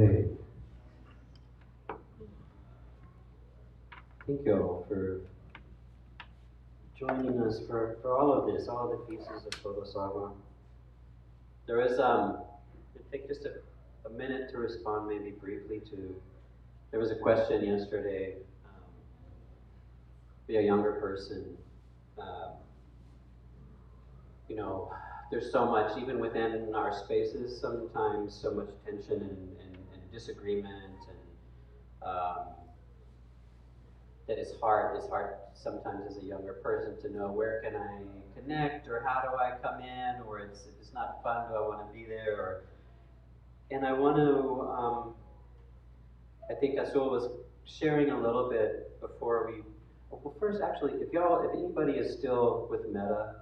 Okay. Thank you all for joining us for all of this, all of the pieces of Todos Agua. There is, it'll take just a minute to respond maybe briefly to, there was a question yesterday, be a younger person, you know, there's so much, even within our spaces, sometimes so much tension and disagreement, and that it's hard sometimes as a younger person to know where can I connect, or how do I come in, or it's not fun, do I want to be there, or, and I want to, I think Azul was sharing a little bit before we, well first actually, if anybody is still with Meta,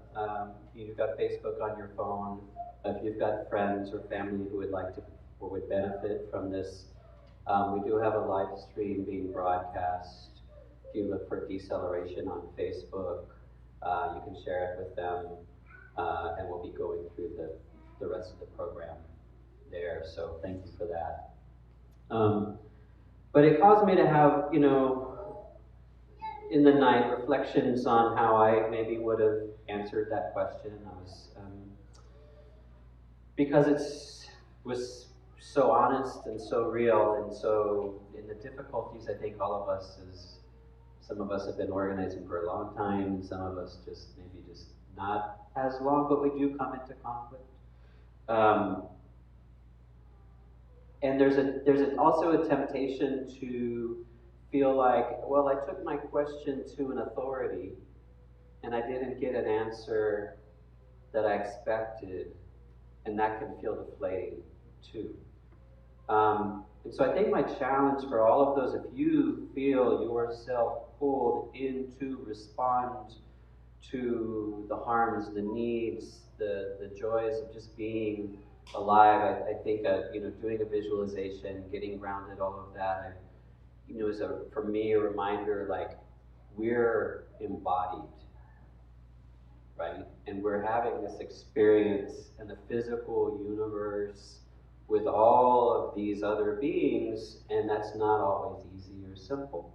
you've got Facebook on your phone, if you've got friends or family who would like to, or would benefit from this, we do have a live stream being broadcast. If you look for Deceleration on Facebook, you can share it with them, and we'll be going through the rest of the program there, so thank you for that. But it caused me to have, you know, in the night, reflections on how I maybe would have answered that question. I was, because was so honest and so real, and so in the difficulties, I think all of us some of us have been organizing for a long time, some of us maybe not as long, but we do come into conflict. And there's also a temptation to feel like, well, I took my question to an authority and I didn't get an answer that I expected, and that can feel deflating too. And so I think my challenge for all of those, if you feel yourself pulled in to respond to the harms, the needs, the joys of just being alive, I think you know, doing a visualization, getting grounded, all of that, you know, is for me a reminder, like, we're embodied, right? And we're having this experience in the physical universe with all of these other beings, and that's not always easy or simple.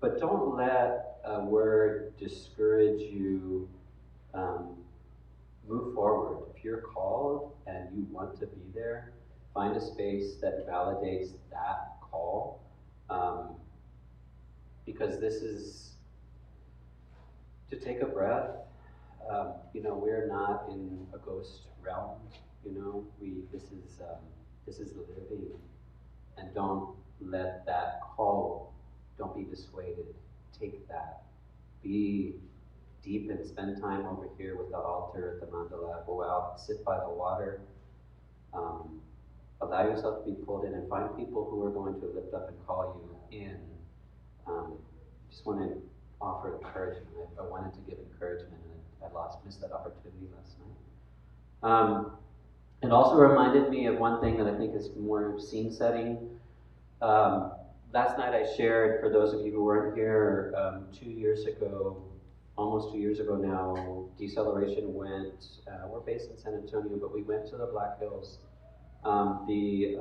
But don't let a word discourage you. Move forward. If you're called and you want to be there, find a space that validates that call, because this is to take a breath. You know, we're not in a ghost realm. You know, this is living, and don't let that call. Don't be dissuaded. Take that. Be deep and spend time over here with the altar at the mandala. Go out, sit by the water. Allow yourself to be pulled in, and find people who are going to lift up and call you in. Just want to offer encouragement. I wanted to give encouragement, and I missed that opportunity last night. It also reminded me of one thing that I think is more scene setting. Last night I shared, for those of you who weren't here, 2 years ago, almost 2 years ago now, Deceleration went, we're based in San Antonio, but we went to the Black Hills. The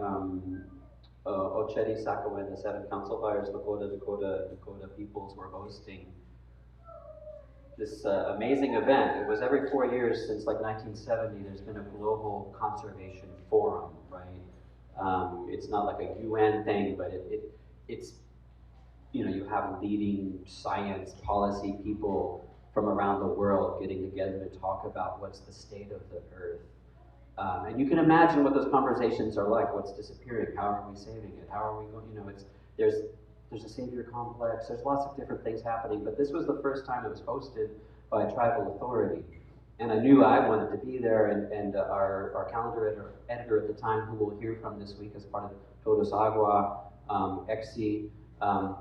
Ochedi, Sakawen, the 7 council fires, Dakota peoples were hosting this amazing event. It was every 4 years since like 1970, there's been a global conservation forum, right? It's not like a UN thing, but it's, you know, you have leading science policy people from around the world getting together to talk about what's the state of the earth. And you can imagine what those conversations are like. What's disappearing? How are we saving it? How are we going, you know, there's a savior complex, there's lots of different things happening, but this was the first time it was hosted by a tribal authority. And I knew I wanted to be there, and our calendar editor at the time, who we'll hear from this week as part of Todos Agua, Exi,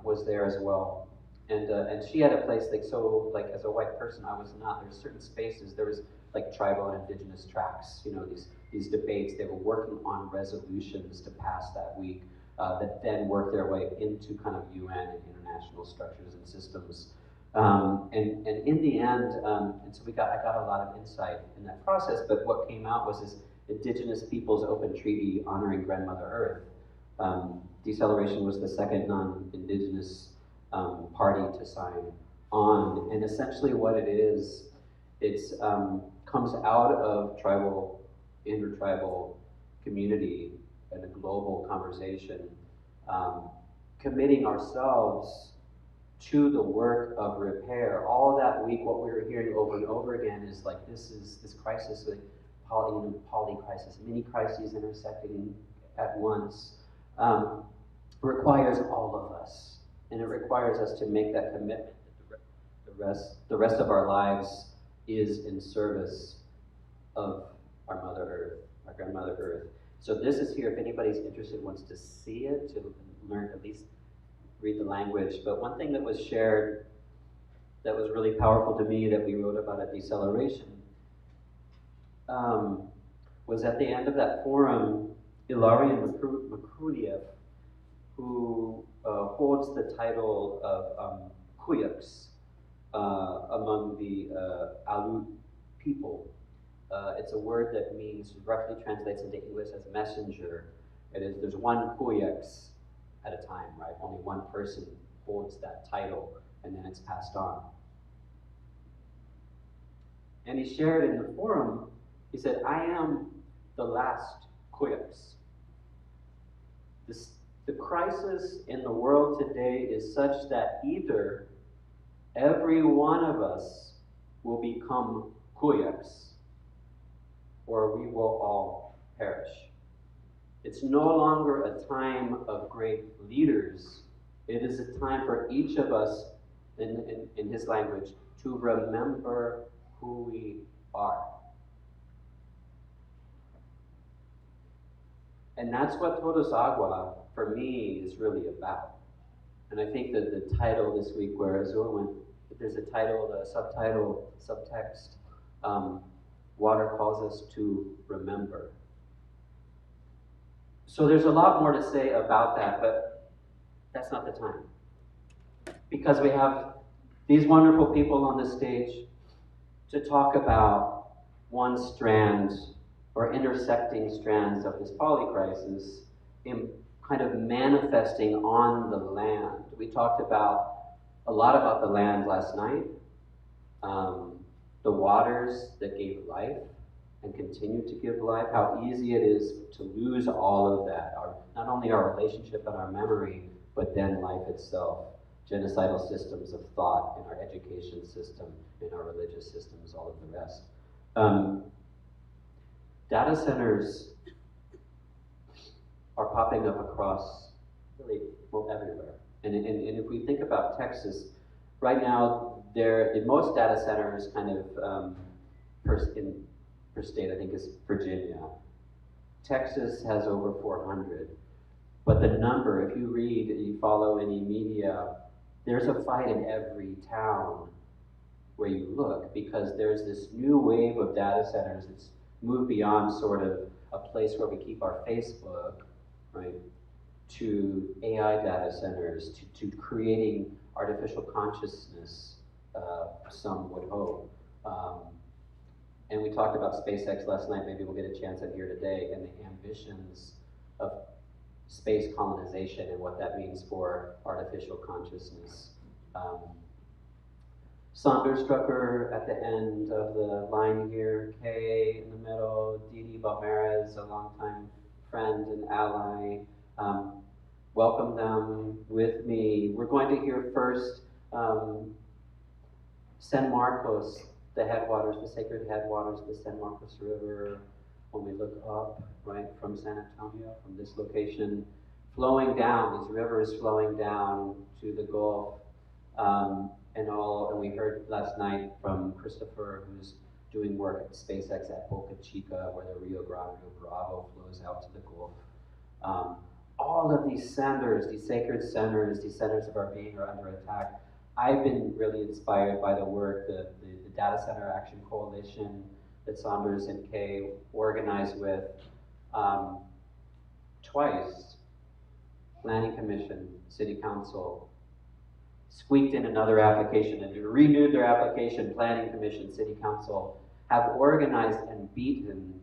was there as well. And she had a place, like, so, like, as a white person, I was not, there's certain spaces, there was like tribal and indigenous tracks, you know, these debates, they were working on resolutions to pass that week, that then work their way into kind of UN and international structures and systems. And in the end, and so I got a lot of insight in that process, but what came out was this Indigenous Peoples Open Treaty honoring Grandmother Earth. Deceleration was the second non-Indigenous party to sign on, and essentially what it is, it's comes out of tribal, intertribal community and a global conversation, committing ourselves to the work of repair. All that week, what we were hearing over and over again is like this crisis, like poly crisis, many crises intersecting at once, requires all of us, and it requires us to make that commitment that the rest of our lives is in service of our Mother Earth, our Grandmother Earth. So this is here, if anybody's interested, wants to see it, to learn, at least read the language. But one thing that was shared that was really powerful to me that we wrote about at Deceleration was at the end of that forum, Ilarian Makruniev, who holds the title of Kuyaks among the Aleut people. It's a word that means, roughly translates into English as messenger. There's one Kuyaks at a time, right? Only one person holds that title, and then it's passed on. And he shared in the forum, he said, I am the last Kuyaks. The crisis in the world today is such that either every one of us will become Kuyaks, or we will all perish. It's no longer a time of great leaders. It is a time for each of us, in his language, to remember who we are. And that's what Todos Agua, for me, is really about. And I think that the title this week, where Azul went, there's a title, a subtitle, subtext, Water Calls Us to Remember. So there's a lot more to say about that, but that's not the time. Because we have these wonderful people on the stage to talk about one strand or intersecting strands of this polycrisis in kind of manifesting on the land. We talked a lot about the land last night, the waters that gave life and continue to give life, how easy it is to lose all of that, not only our relationship and our memory, but then life itself, genocidal systems of thought in our education system, in our religious systems, all of the rest. Data centers are popping up across, really, well, everywhere. And if we think about Texas, right now, the most data centers kind of per state, I think, is Virginia. Texas has over 400. But the number, if you read, you follow any media, there's a fight in every town where you look, because there's this new wave of data centers that's moved beyond sort of a place where we keep our Facebook, right, to AI data centers, to creating artificial consciousness, some would hope. And we talked about SpaceX last night, maybe we'll get a chance in here today, and the ambitions of space colonization and what that means for artificial consciousness. Saunders Drucker at the end of the line here, Kay in the middle, Didi Balmeres, a longtime friend and ally. Welcome them with me. We're going to hear first San Marcos, the headwaters, the sacred headwaters, the San Marcos River. When we look up, right, from San Antonio, from this location, flowing down, these rivers flowing down to the Gulf, and we heard last night from Christopher, who's doing work at SpaceX at Boca Chica, where the Rio Grande, Rio Bravo flows out to the Gulf. All of these centers, these sacred centers, these centers of our being are under attack. I've been really inspired by the work, the Data Center Action Coalition that Saunders and Kay organized with twice. Planning Commission, City Council, squeaked in another application and renewed their application. Planning Commission, City Council have organized and beaten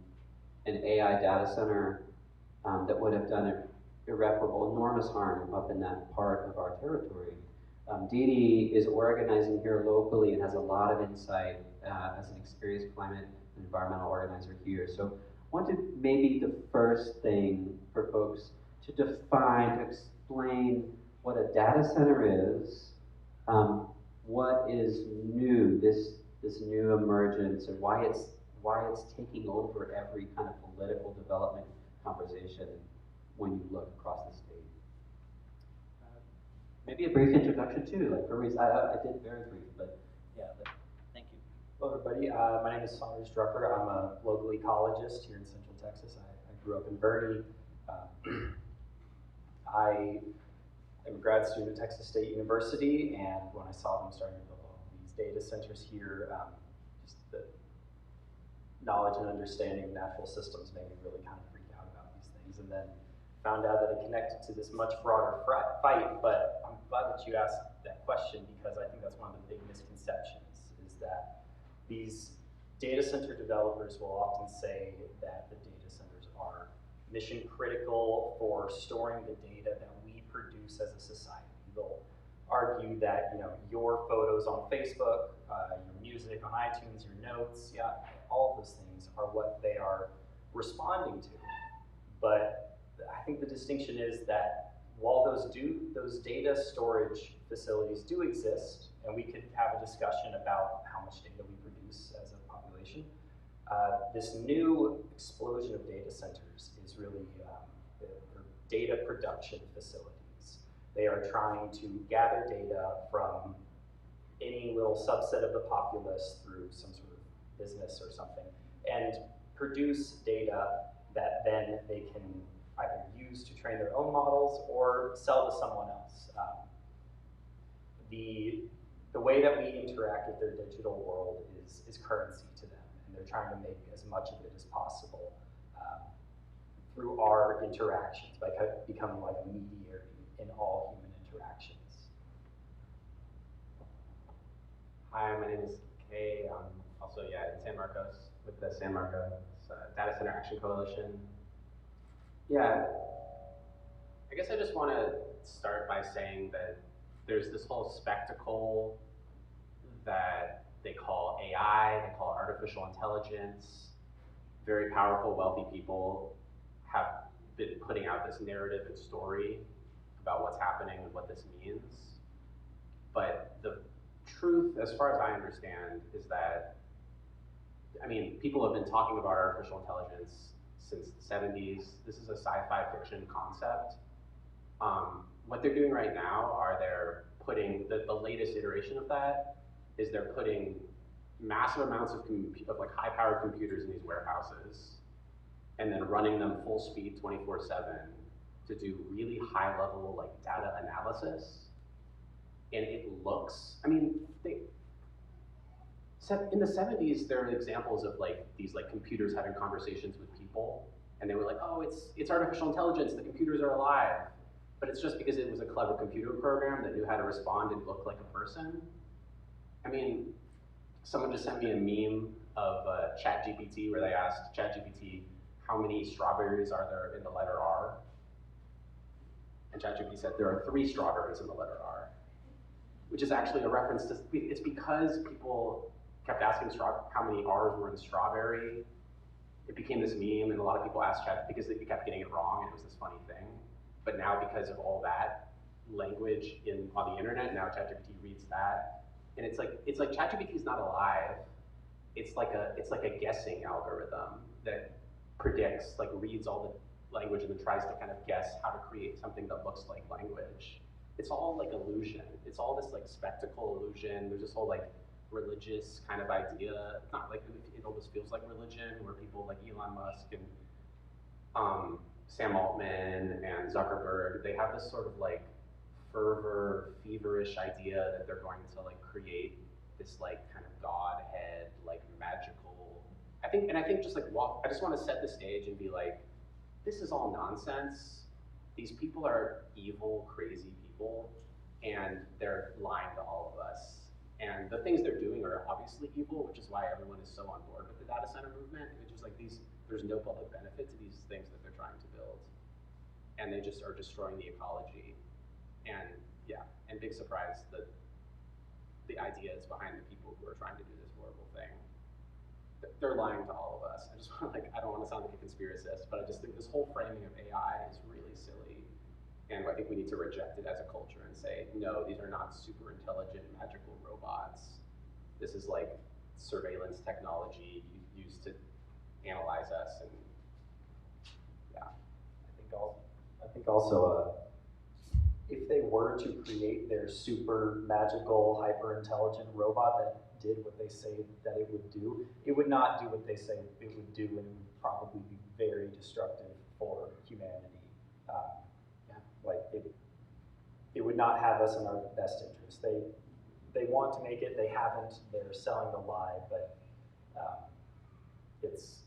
an AI data center that would have done irreparable, enormous harm up in that part of our territory. Dee is organizing here locally and has a lot of insight as an experienced climate and environmental organizer here. So I wanted maybe the first thing for folks to define, to explain what a data center is, what is new, this new emergence, and why it's taking over every kind of political development conversation when you look across the state. Maybe a brief introduction too, like for reasons, I did very brief, but yeah, but thank you. Hello everybody, my name is Saunders Drucker. I'm a local ecologist here in Central Texas. I grew up in Boerne. I am a grad student at Texas State University, and when I saw them starting to build all these data centers here, just the knowledge and understanding of natural systems made me really kind of freak out about these things, and then found out that it connected to this much broader fight. But I'm glad that you asked that question, because I think that's one of the big misconceptions, is that these data center developers will often say that the data centers are mission critical for storing the data that we produce as a society. They'll argue that, you know, your photos on Facebook, your music on iTunes, your notes, yeah, all of those things are what they are responding to. But I think the distinction is that while those data storage facilities do exist, and we could have a discussion about how much data we produce as a population, this new explosion of data centers is really they're data production facilities. They are trying to gather data from any little subset of the populace through some sort of business or something, and produce data that then they can either use to train their own models or sell to someone else. The way that we interact with their digital world is currency to them, and they're trying to make as much of it as possible through our interactions, by becoming like a mediator in all human interactions. Hi, my name is Kay. I'm also in San Marcos with the San Marcos Data Center Action Coalition. Yeah, I guess I just want to start by saying that there's this whole spectacle that they call AI, they call artificial intelligence. Very powerful, wealthy people have been putting out this narrative and story about what's happening and what this means. But the truth, as far as I understand, is that, I mean, people have been talking about artificial intelligence since the 70s. This is a sci-fi fiction concept. What they're doing right now are they're putting, the latest iteration of that is they're putting massive amounts of like high-powered computers in these warehouses and then running them full speed 24/7 to do really high-level like data analysis. And it looks, I mean, in the 70s, there are examples of like these like computers having conversations with people, and they were like, oh, it's artificial intelligence, the computers are alive. But it's just because it was a clever computer program that knew how to respond and look like a person. I mean, someone just sent me a meme of ChatGPT where they asked ChatGPT, how many strawberries are there in the letter R? And ChatGPT said, there are 3 strawberries in the letter R, which is actually a reference to, it's because people kept asking how many R's were in strawberry. It became this meme, and a lot of people asked Chat because they kept getting it wrong, and it was this funny thing. But now, because of all that language on the internet, now ChatGPT reads that, and it's like ChatGPT is not alive. It's like a guessing algorithm that predicts, like reads all the language and then tries to kind of guess how to create something that looks like language. It's all like illusion. It's all this like spectacle illusion. There's this whole like religious kind of idea. It's not like, it almost feels like religion, where people like Elon Musk and Sam Altman and Zuckerberg, they have this sort of like feverish idea that they're going to like create this like kind of godhead, like magical. I think just like I just want to set the stage and be like, this is all nonsense. These people are evil, crazy people, and they're lying to all of us. And the things they're doing are obviously evil, which is why everyone is so on board with the data center movement, which is like these there's no public benefit to these things that they're trying to build. And they just are destroying the ecology. And yeah, and big surprise that the ideas behind the people who are trying to do this horrible thing, they're lying to all of us. I just want like, I don't want to sound like a conspiracist, but I just think this whole framing of AI is really silly. And I think we need to reject it as a culture and say, no, these are not super intelligent, magical robots. This is like surveillance technology used to analyze us, and yeah. I think also, if they were to create their super magical, hyper intelligent robot that did what they say that it would do, it would not do what they say it would do, and it would probably be very destructive for humanity. Like it would not have us in our best interest. They want to make it, they haven't, they're selling the lie, but it's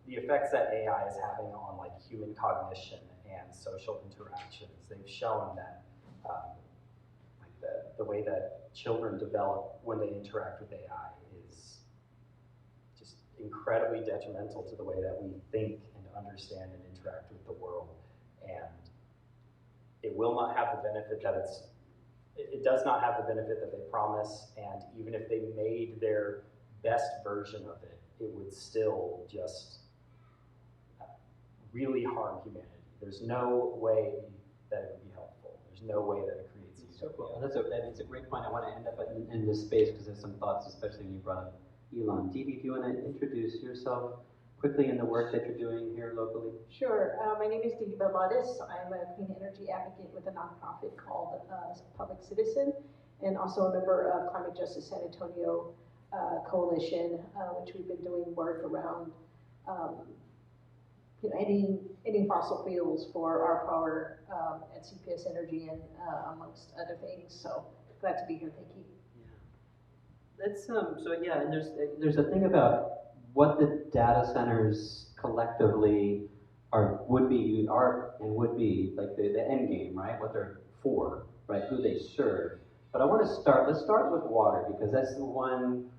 the effects that AI is having on like human cognition and social interactions. They've shown that like the way that children develop when they interact with AI is just incredibly detrimental to the way that we think and understand and interact with the world. And it will not have the benefit that it does not have the benefit that they promise, and even if they made their best version of it, it would still just really harm humanity. There's no way that it would be helpful. There's no way that it creates So cool. That's a great point. I want to end up in this space because there's some thoughts, especially when you brought up Elon. Dee Dee, do you want to introduce yourself quickly in the work that you're doing here locally? Sure. My name is Dee Dee Belmontes. I'm a clean energy advocate with a nonprofit called Public Citizen, and also a member of Climate Justice San Antonio Coalition, which we've been doing work around ending fossil fuels for our power at CPS Energy and amongst other things. So glad to be here. Thank you. Yeah. Let's so yeah, and there's a thing about what the data centers collectively would be like the end game, right? What they're for, right? Who they serve. But I want to let's start with water, because that's the one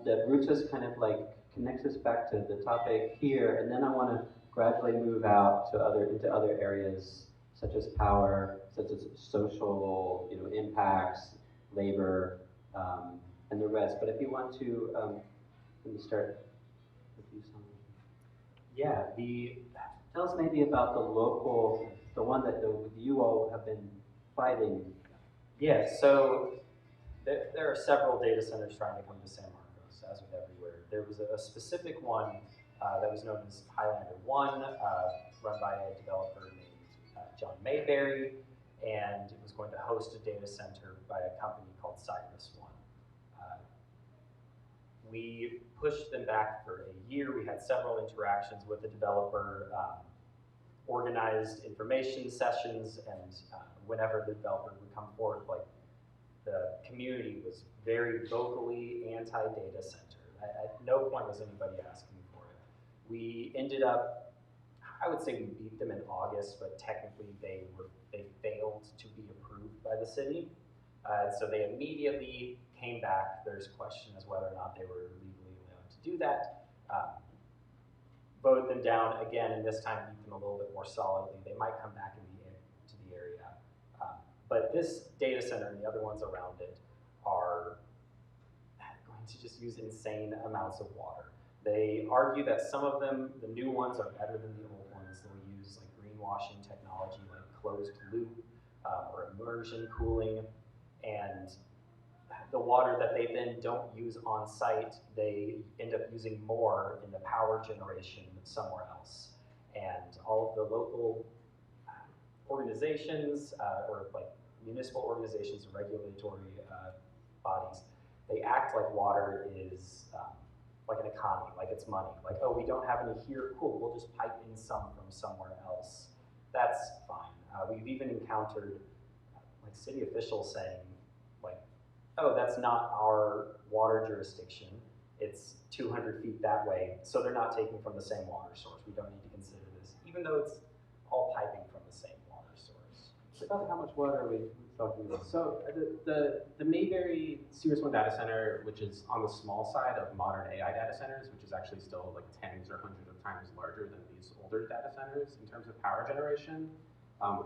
that roots us, kind of like connects us back to the topic here, and then I want to gradually move out to into other areas such as power, such as social, impacts, labor, and the rest. But if you want to, let me start with you, Saunders. Yeah, Tell us maybe about the one that you all have been fighting. yeah, so there are several data centers trying to come to San Marcos, as with everywhere. There was a specific one that was known as Highlander 1, run by a developer named John Mayberry, and it was going to host a data center by a company called Cyrus 1. We pushed them back for a year. We had several interactions with the developer, organized information sessions, and whenever the developer would come forward, like, the community was very vocally anti-data center. At no point was anybody asking for it. We ended up, I would say we beat them in August, but technically they failed to be approved by the city. So they immediately came back. There's a question as whether or not they were legally allowed to do that. Voted them down again, and this time beat them a little bit more solidly. They might come back to the area. But this data center and the other ones around it are going to just use insane amounts of water. They argue that some of them, the new ones, are better than the old ones. They'll use like greenwashing technology like closed loop or immersion cooling. And the water that they then don't use on site, they end up using more in the power generation somewhere else. And all of the local organizations or like municipal organizations and regulatory bodies, they act like water is like an economy, like it's money. Like, oh, we don't have any here, cool, we'll just pipe in some from somewhere else. That's fine. We've even encountered like city officials saying, like, oh, that's not our water jurisdiction. It's 200 feet that way, so they're not taking from the same water source. We don't need to consider this, even though it's all piping from the same water source. About how much water are we talking about? So the Mayberry Series 1 data center, which is on the small side of modern AI data centers, which is actually still like tens or hundreds of times larger than these older data centers in terms of power generation,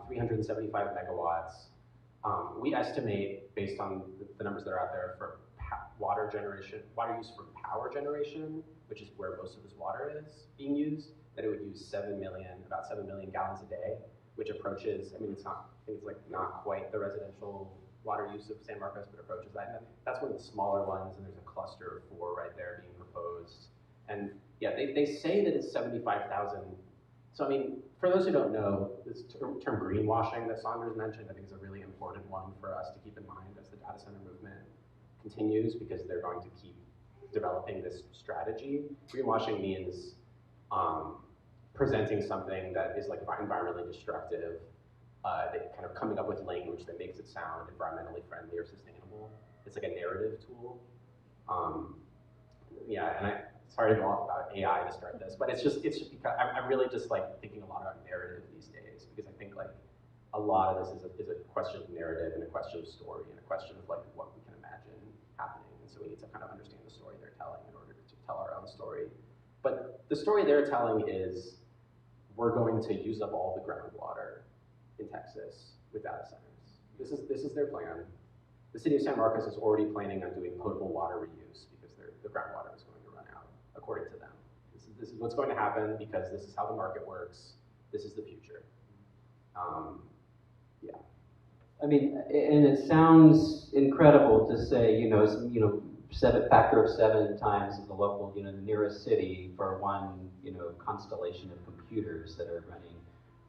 375 megawatts. We estimate, based on the numbers that are out there, for water use for power generation, which is where most of this water is being used, that it would use about 7 million gallons a day, which approaches, I mean, it's not, I think it's like not quite the residential water use of San Marcos, but approaches that. And that's one of the smaller ones, and there's a cluster of 4 right there being proposed. And yeah, they say that it's 75,000. So I mean, for those who don't know, this term greenwashing that Saunders mentioned, I think is a really important one for us to keep in mind as the data center movement continues, because they're going to keep developing this strategy. Greenwashing means presenting something that is like environmentally destructive, kind of coming up with language that makes it sound environmentally friendly or sustainable. It's like a narrative tool. Yeah, and sorry to go off about AI to start this, but it's just because I'm really just like thinking a lot about narrative these days, because I think like a lot of this is a question of narrative and a question of story and a question of like what we can imagine happening. And so we need to kind of understand the story they're telling in order to tell our own story. But the story they're telling is we're going to use up all the groundwater in Texas with data centers. This is their plan. The city of San Marcos is already planning on doing potable water reuse because the groundwater is going to run out, according to them. This is what's going to happen because this is how the market works. This is the future. Yeah. I mean, and it sounds incredible to say, factor of 7 times the local, the nearest city for one, constellation of computers that are running,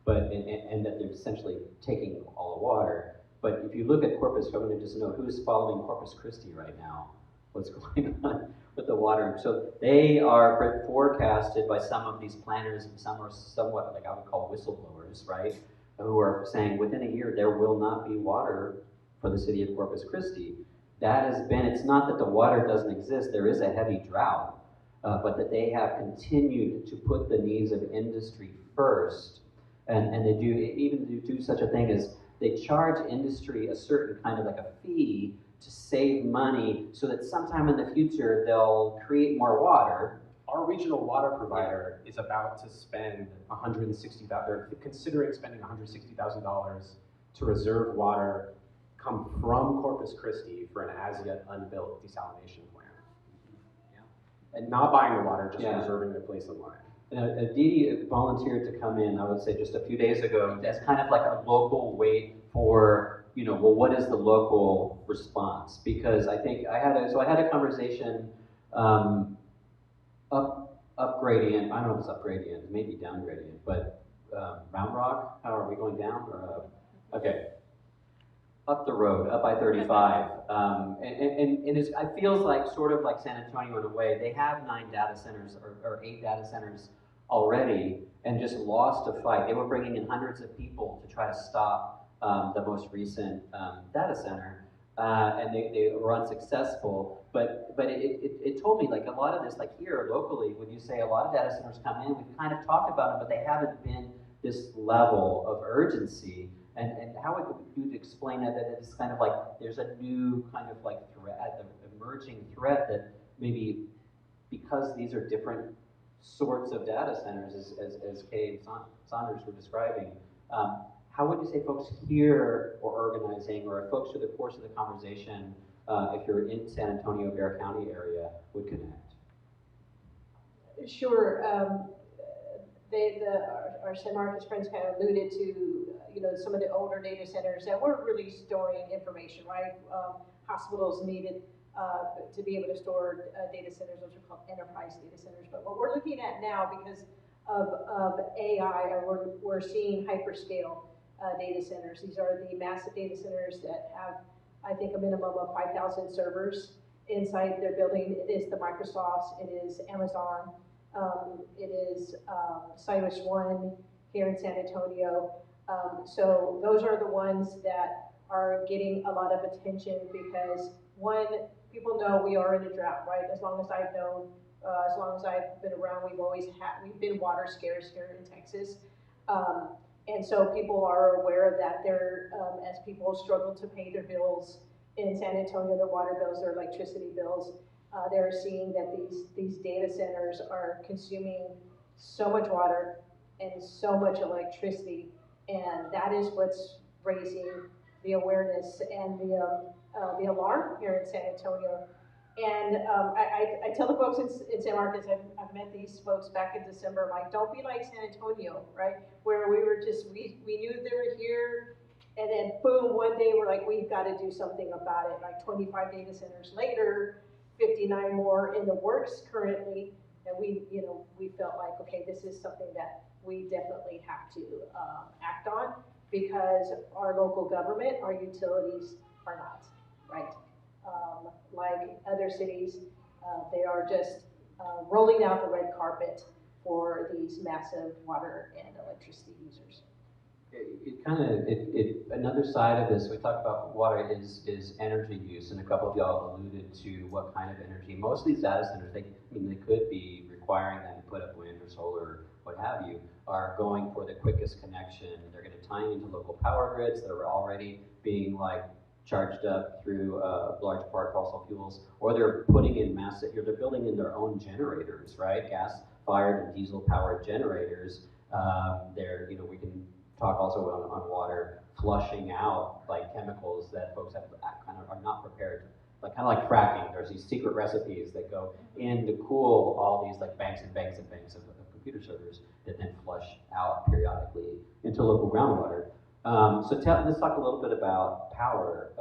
but and that they're essentially taking all the water. But if you look at Corpus, I'm going to just know who's following Corpus Christi right now. What's going on with the water? So they are forecasted by some of these planners, and some are somewhat like I would call whistleblowers, right? Who are saying within a year there will not be water for the city of Corpus Christi. That has been, it's not that the water doesn't exist, there is a heavy drought, but that they have continued to put the needs of industry first. And they do such a thing as they charge industry a certain kind of like a fee to save money so that sometime in the future they'll create more water. Our regional water provider is about to spend $160,000, they're considering spending $160,000 to reserve water come from Corpus Christi for an as yet unbuilt desalination plant. Yeah. And not buying the water, just reserving their place in line. Didi volunteered to come in, I would say just a few days ago, as kind of like a local wait for, well, what is the local response? Because I think I had a conversation up gradient, I don't know if it's up gradient, maybe down gradient, but Round Rock, how are we going down or up? Okay. Up the road, up I-35. It feels like sort of like San Antonio in a way. They have 9 data centers or 8 data centers already and just lost a fight. They were bringing in hundreds of people to try to stop the most recent data center, and they were unsuccessful. But it told me like a lot of this, like here locally, when you say a lot of data centers come in, we've kind of talked about them, but they haven't been this level of urgency. And how would you explain that it's kind of like there's a new kind of like threat, an emerging threat that maybe because these are different sorts of data centers, as Kay and Saunders were describing, how would you say folks here or organizing, or if folks through the course of the conversation, if you're in San Antonio, Bexar County area, would connect? Sure. Our San Marcos friends kind of alluded to, some of the older data centers that weren't really storing information, right? Hospitals needed to be able to store data centers, which are called enterprise data centers. But what we're looking at now, because of AI, we're seeing hyperscale data centers. These are the massive data centers that have, I think, a minimum of 5,000 servers inside their building. It is the Microsofts, it is Amazon, it is CyrusOne here in San Antonio. So those are the ones that are getting a lot of attention because, one, people know we are in a drought, right? As long as I've known, as long as I've been around, we've been water scarce here in Texas. And so people are aware of that. They're, as people struggle to pay their bills in San Antonio, their water bills, their electricity bills, they're seeing that these data centers are consuming so much water and so much electricity, and that is what's raising the awareness and the alarm here in San Antonio. And I tell the folks in San Marcos, I've met these folks back in December, I'm like, don't be like San Antonio, right? Where we were just, we knew they were here, and then boom, one day we're like, we've got to do something about it. Like 25 data centers later, 59 more in the works currently, and we felt like, okay, this is something that we definitely have to act on, because our local government, our utilities are not, right? Like other cities, they are just rolling out the red carpet for these massive water and electricity users. Another side of this, we talk about water is energy use, and a couple of y'all alluded to what kind of energy. Most of these data centers, they could be requiring them to put up wind or solar or what have you, are going for the quickest connection. They're going to tie into local power grids that are already being like charged up through large part fossil fuels, or they're putting in massive, they're building in their own generators, right? Gas-fired and diesel-powered generators. We can talk also on water, flushing out like chemicals that folks have kind of are not prepared, like kind of like fracking. There's these secret recipes that go in to cool all these like banks and banks and banks of computer servers that then flush out periodically into local groundwater. Let's talk a little bit about power.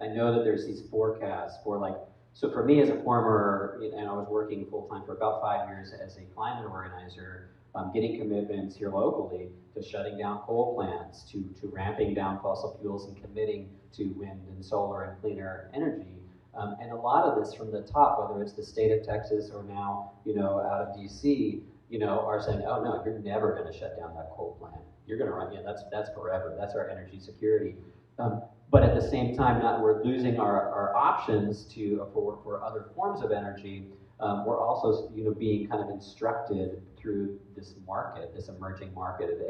I know that there's these forecasts for like, so for me as a former, and I was working full-time for about 5 years as a climate organizer, getting commitments here locally to shutting down coal plants, to ramping down fossil fuels and committing to wind and solar and cleaner energy. And a lot of this from the top, whether it's the state of Texas or now, out of DC, are saying, oh no, you're never gonna shut down that coal plant. You're gonna run, that's forever. That's our energy security. But at the same time, we're losing our options for other forms of energy. We're also, being kind of instructed through this market, this emerging market of,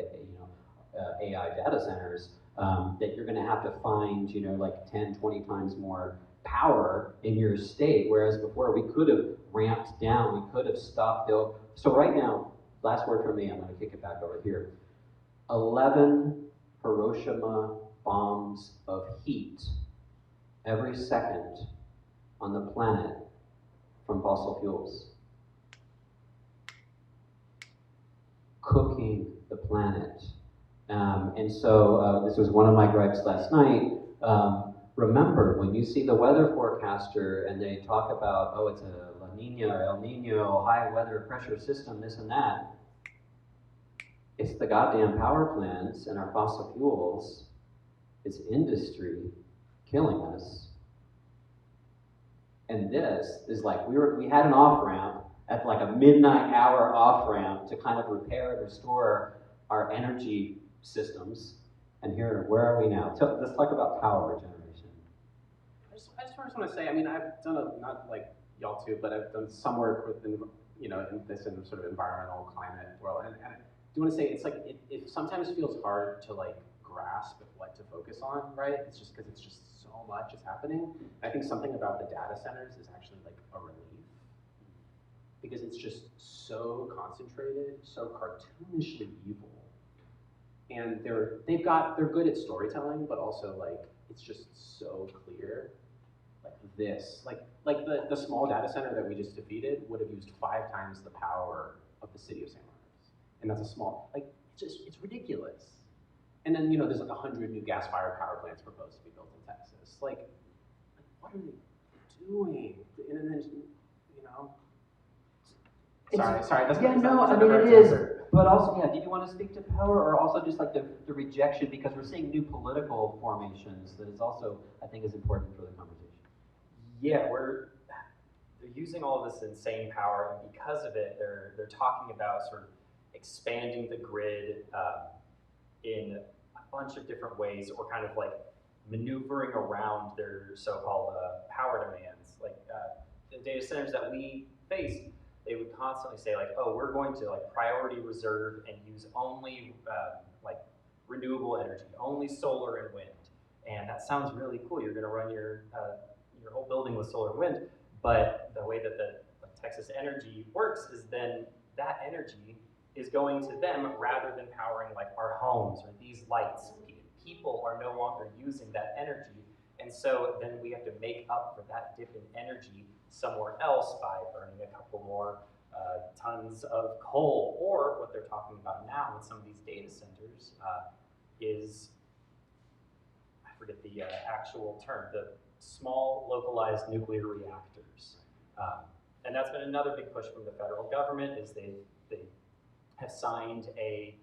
AI data centers, that you're going to have to find, like 10, 20 times more power in your state, whereas before we could have ramped down, we could have stopped. So right now, last word from me, I'm going to kick it back over here. 11 Hiroshima bombs of heat every second on the planet from fossil fuels. Cooking the planet. And so this was one of my gripes last night. Remember, when you see the weather forecaster and they talk about, oh, it's a La Nina or El Nino, high weather pressure system, this and that, it's the goddamn power plants and our fossil fuels, it's industry killing us. And this is like, we had an off-ramp at like a midnight hour off-ramp to kind of repair and restore our energy systems. And here, where are we now? Let's talk about power regeneration. I just want to say, I've done not like y'all too, but I've done some work within, in this sort of environmental climate world. And I do want to say, it's like, it sometimes feels hard to like grasp what to focus on, right? It's just because it's just so much is happening. I think something about the data centers is actually like a relief, because it's just so concentrated, so cartoonishly evil. And they're good at storytelling, but also like, it's just so clear. Like the small data center that we just defeated would have used 5 times the power of the city of San Marcos. And that's a small, it's ridiculous. And then, there's like 100 new gas-fired power plants proposed to be built in Texas. Like what are they doing? And then, sorry. That's it is. But also, did you want to speak to power, or also just like the rejection, because we're seeing new political formations that is also, I think, is important for the conversation. Yeah, they're using all of this insane power, and because of it, they're talking about sort of expanding the grid in a bunch of different ways, or kind of like maneuvering around their so-called power demands. Like the data centers that we faced, they would constantly say like, oh, we're going to like priority reserve and use only like renewable energy, only solar and wind. And that sounds really cool. You're going to run your whole building with solar and wind. But the way that the Texas Energy works is then that energy is going to them rather than powering like our homes or these lights. People are no longer using that energy. And so then we have to make up for that dip in energy somewhere else by burning a couple more tons of coal. Or what they're talking about now with some of these data centers is, I forget the actual term, the small localized nuclear reactors. And that's been another big push from the federal government is they have signed a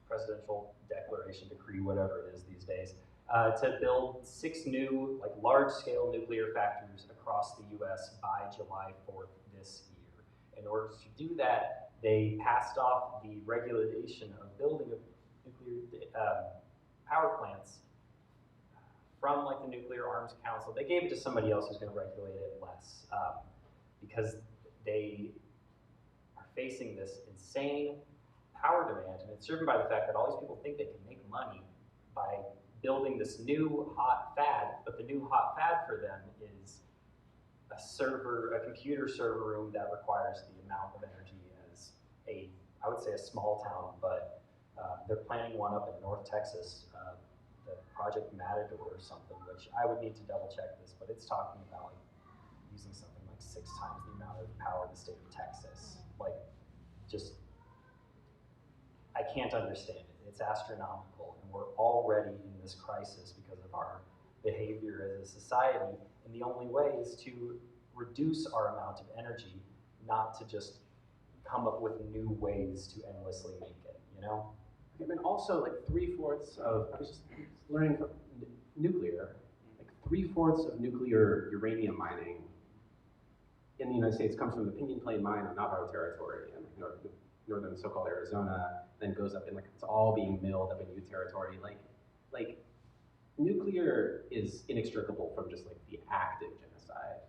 presidential declaration, decree, whatever it is these days, to build 6 new like large-scale nuclear factories across the U.S. by July 4th this year. In order to do that, they passed off the regulation of building of nuclear power plants from like the Nuclear Arms Council. They gave it to somebody else who's going to regulate it less because they are facing this insane power demand, and it's driven by the fact that all these people think they can make money by building this new hot fad, but the new hot fad for them is a computer server room that requires the amount of energy as I would say a small town, but they're planning one up in North Texas, the Project Matador or something, which I would need to double check this, but it's talking about like using something like 6 times the amount of power in the state of Texas. Like, just, I can't understand it. It's astronomical, and we're already in this crisis because of our behavior as a society, and the only way is to reduce our amount of energy, not to just come up with new ways to endlessly make it, you know? I mean, also, like, 3/4 of, I was just learning from nuclear, like 3/4 of nuclear uranium mining in the United States comes from the Pinyon Plain mine on Navajo territory in northern so-called Arizona, then goes up in, like, it's all being milled up in Ute territory. Like, nuclear is inextricable from just, like, the active genocide.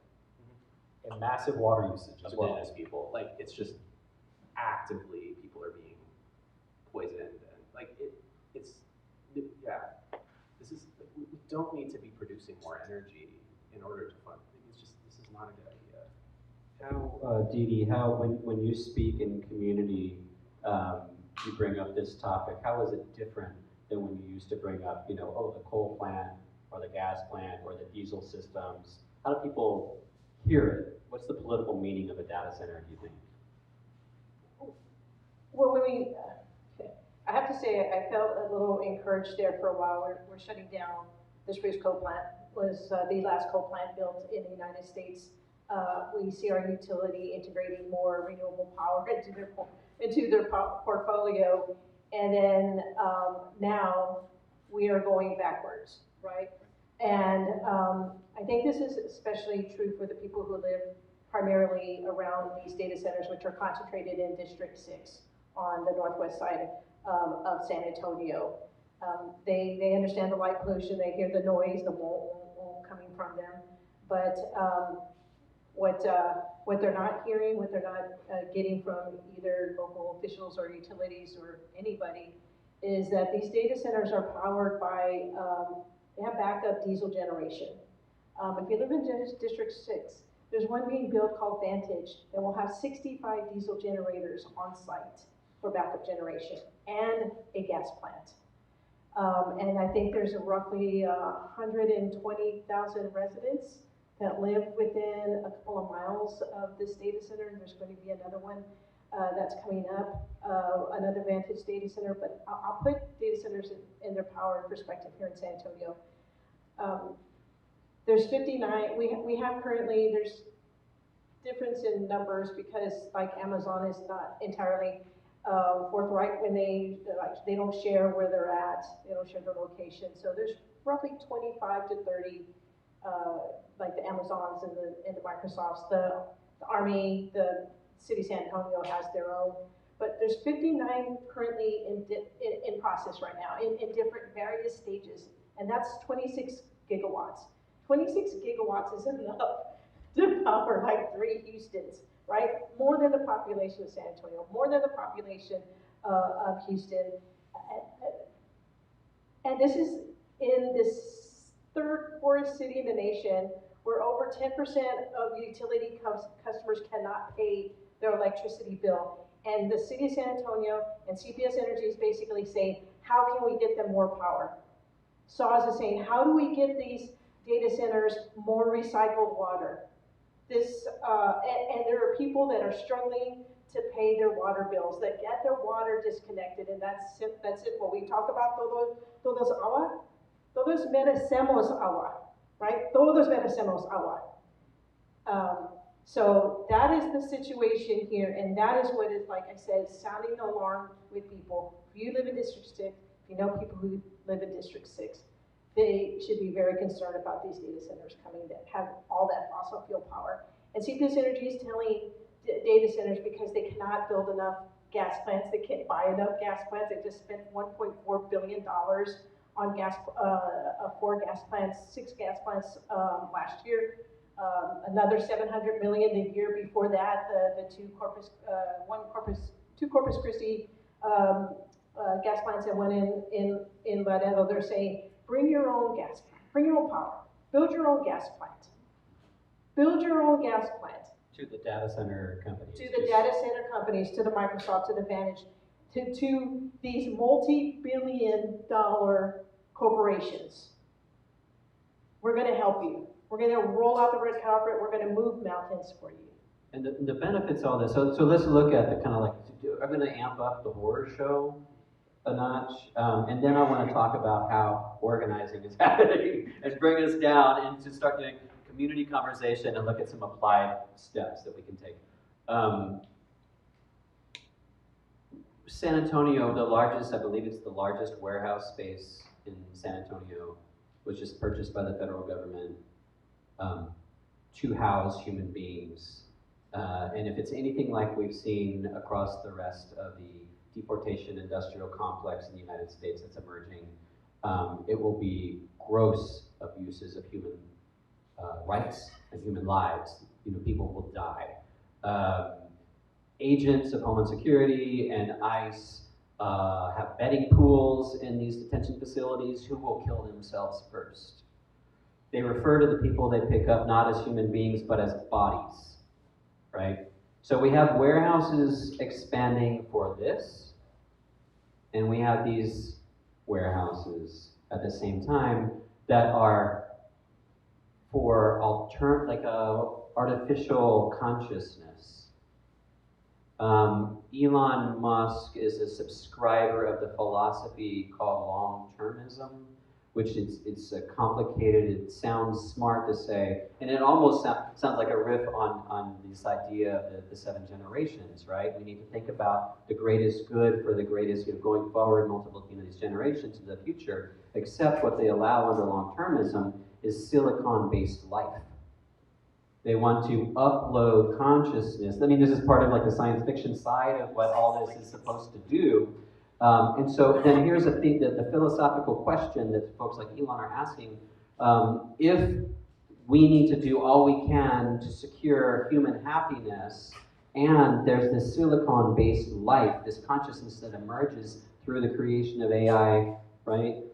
And massive water usage as Of well. indigenous people. Like, it's just actively people are being poisoned, and like this is, we don't need to be producing more energy in order to fund. This is not a good idea. How, Dee Dee, how when you speak in community, you bring up this topic. How is it different than when you used to bring up, the coal plant or the gas plant or the diesel systems? How do people hear it? What's the political meaning of a data center, do you think? Well, I have to say, I felt a little encouraged there for a while. We're shutting down the Spruce coal plant. Was the last coal plant built in the United States. We see our utility integrating more renewable power into their portfolio, and then now we are going backwards, right? And I think this is especially true for the people who live primarily around these data centers, which are concentrated in District 6 on the northwest side of San Antonio. They understand the light pollution, they hear the noise, the whoa coming from them, but what they're not hearing, what they're not getting from either local officials or utilities or anybody, is that these data centers are powered by, they have backup diesel generation. If you live in District 6, there's one being built called Vantage that will have 65 diesel generators on site for backup generation and a gas plant. And I think there's roughly 120,000 residents that live within a couple of miles of this data center. There's going to be another one that's coming up, another Vantage data center, but I'll put data centers in their power perspective here in San Antonio. There's 59, we have currently, there's difference in numbers because like Amazon is not entirely forthright when they don't share where they're at, they don't share their location. So there's roughly 25 to 30, like the Amazons and the Microsofts, the Army, the City of San Antonio has their own, but there's 59 currently in process right now, in different various stages, and that's 26 gigawatts. 26 gigawatts is enough to power like 3 Houstons, right? More than the population of San Antonio, more than the population of Houston. And this is in this third poorest city in the nation, where over 10% of utility customers cannot pay their electricity bill. And the city of San Antonio and CPS Energy is basically saying, how can we get them more power? SAWS is saying, how do we get these data centers more recycled water? And there are people that are struggling to pay their water bills, that get their water disconnected, and that's it. When we talk about Todos Agua, todos merecemos agua, right? Todos merecemos agua. So that is the situation here, and that is what is, like I said, sounding the alarm with people. If you live in District 6, if you know people who live in District 6, they should be very concerned about these data centers coming that have all that fossil fuel power. And CPS Energy is telling data centers because they cannot build enough gas plants, they can't buy enough gas plants. They just spent $1.4 billion on gas, 4 gas plants, 6 gas plants last year. Another 700 million the year before that. The two Corpus Christi gas plants that went in Laredo. They're saying, bring your own gas plant, bring your own power, build your own gas plant, build your own gas plant. To the data center companies. To the data center companies, to the Microsoft, to the Vantage, to these multi-billion-dollar corporations. We're going to help you. We're going to roll out the red carpet. We're going to move mountains for you. And the benefits of all this, so let's look at the kind of like, I'm going to amp up the horror show a notch, and then I want to talk about how organizing is happening and bring us down and to start doing community conversation and look at some applied steps that we can take. San Antonio, the largest, I believe it's the largest warehouse space in San Antonio, was just purchased by the federal government to house human beings. And if it's anything like we've seen across the rest of the deportation industrial complex in the United States that's emerging, it will be gross abuses of human rights and human lives. You know, people will die. Agents of Homeland Security and ICE have betting pools in these detention facilities. Who will kill themselves first? They refer to the people they pick up not as human beings, but as bodies, right? So we have warehouses expanding for this, and we have these warehouses at the same time that are for artificial consciousness. Elon Musk is a subscriber of the philosophy called long-termism, which it's complicated. It sounds smart to say, and it almost sounds like a riff on this idea of the 7 generations, right? We need to think about the greatest good for the greatest, going forward, multiple, these generations in the future. Except what they allow under long-termism is silicon-based life. They want to upload consciousness. I mean, this is part of like the science fiction side of what all this is supposed to do. And so then here's the thing, that the philosophical question that folks like Elon are asking, if we need to do all we can to secure human happiness, and there's this silicon-based life, this consciousness that emerges through the creation of AI, right?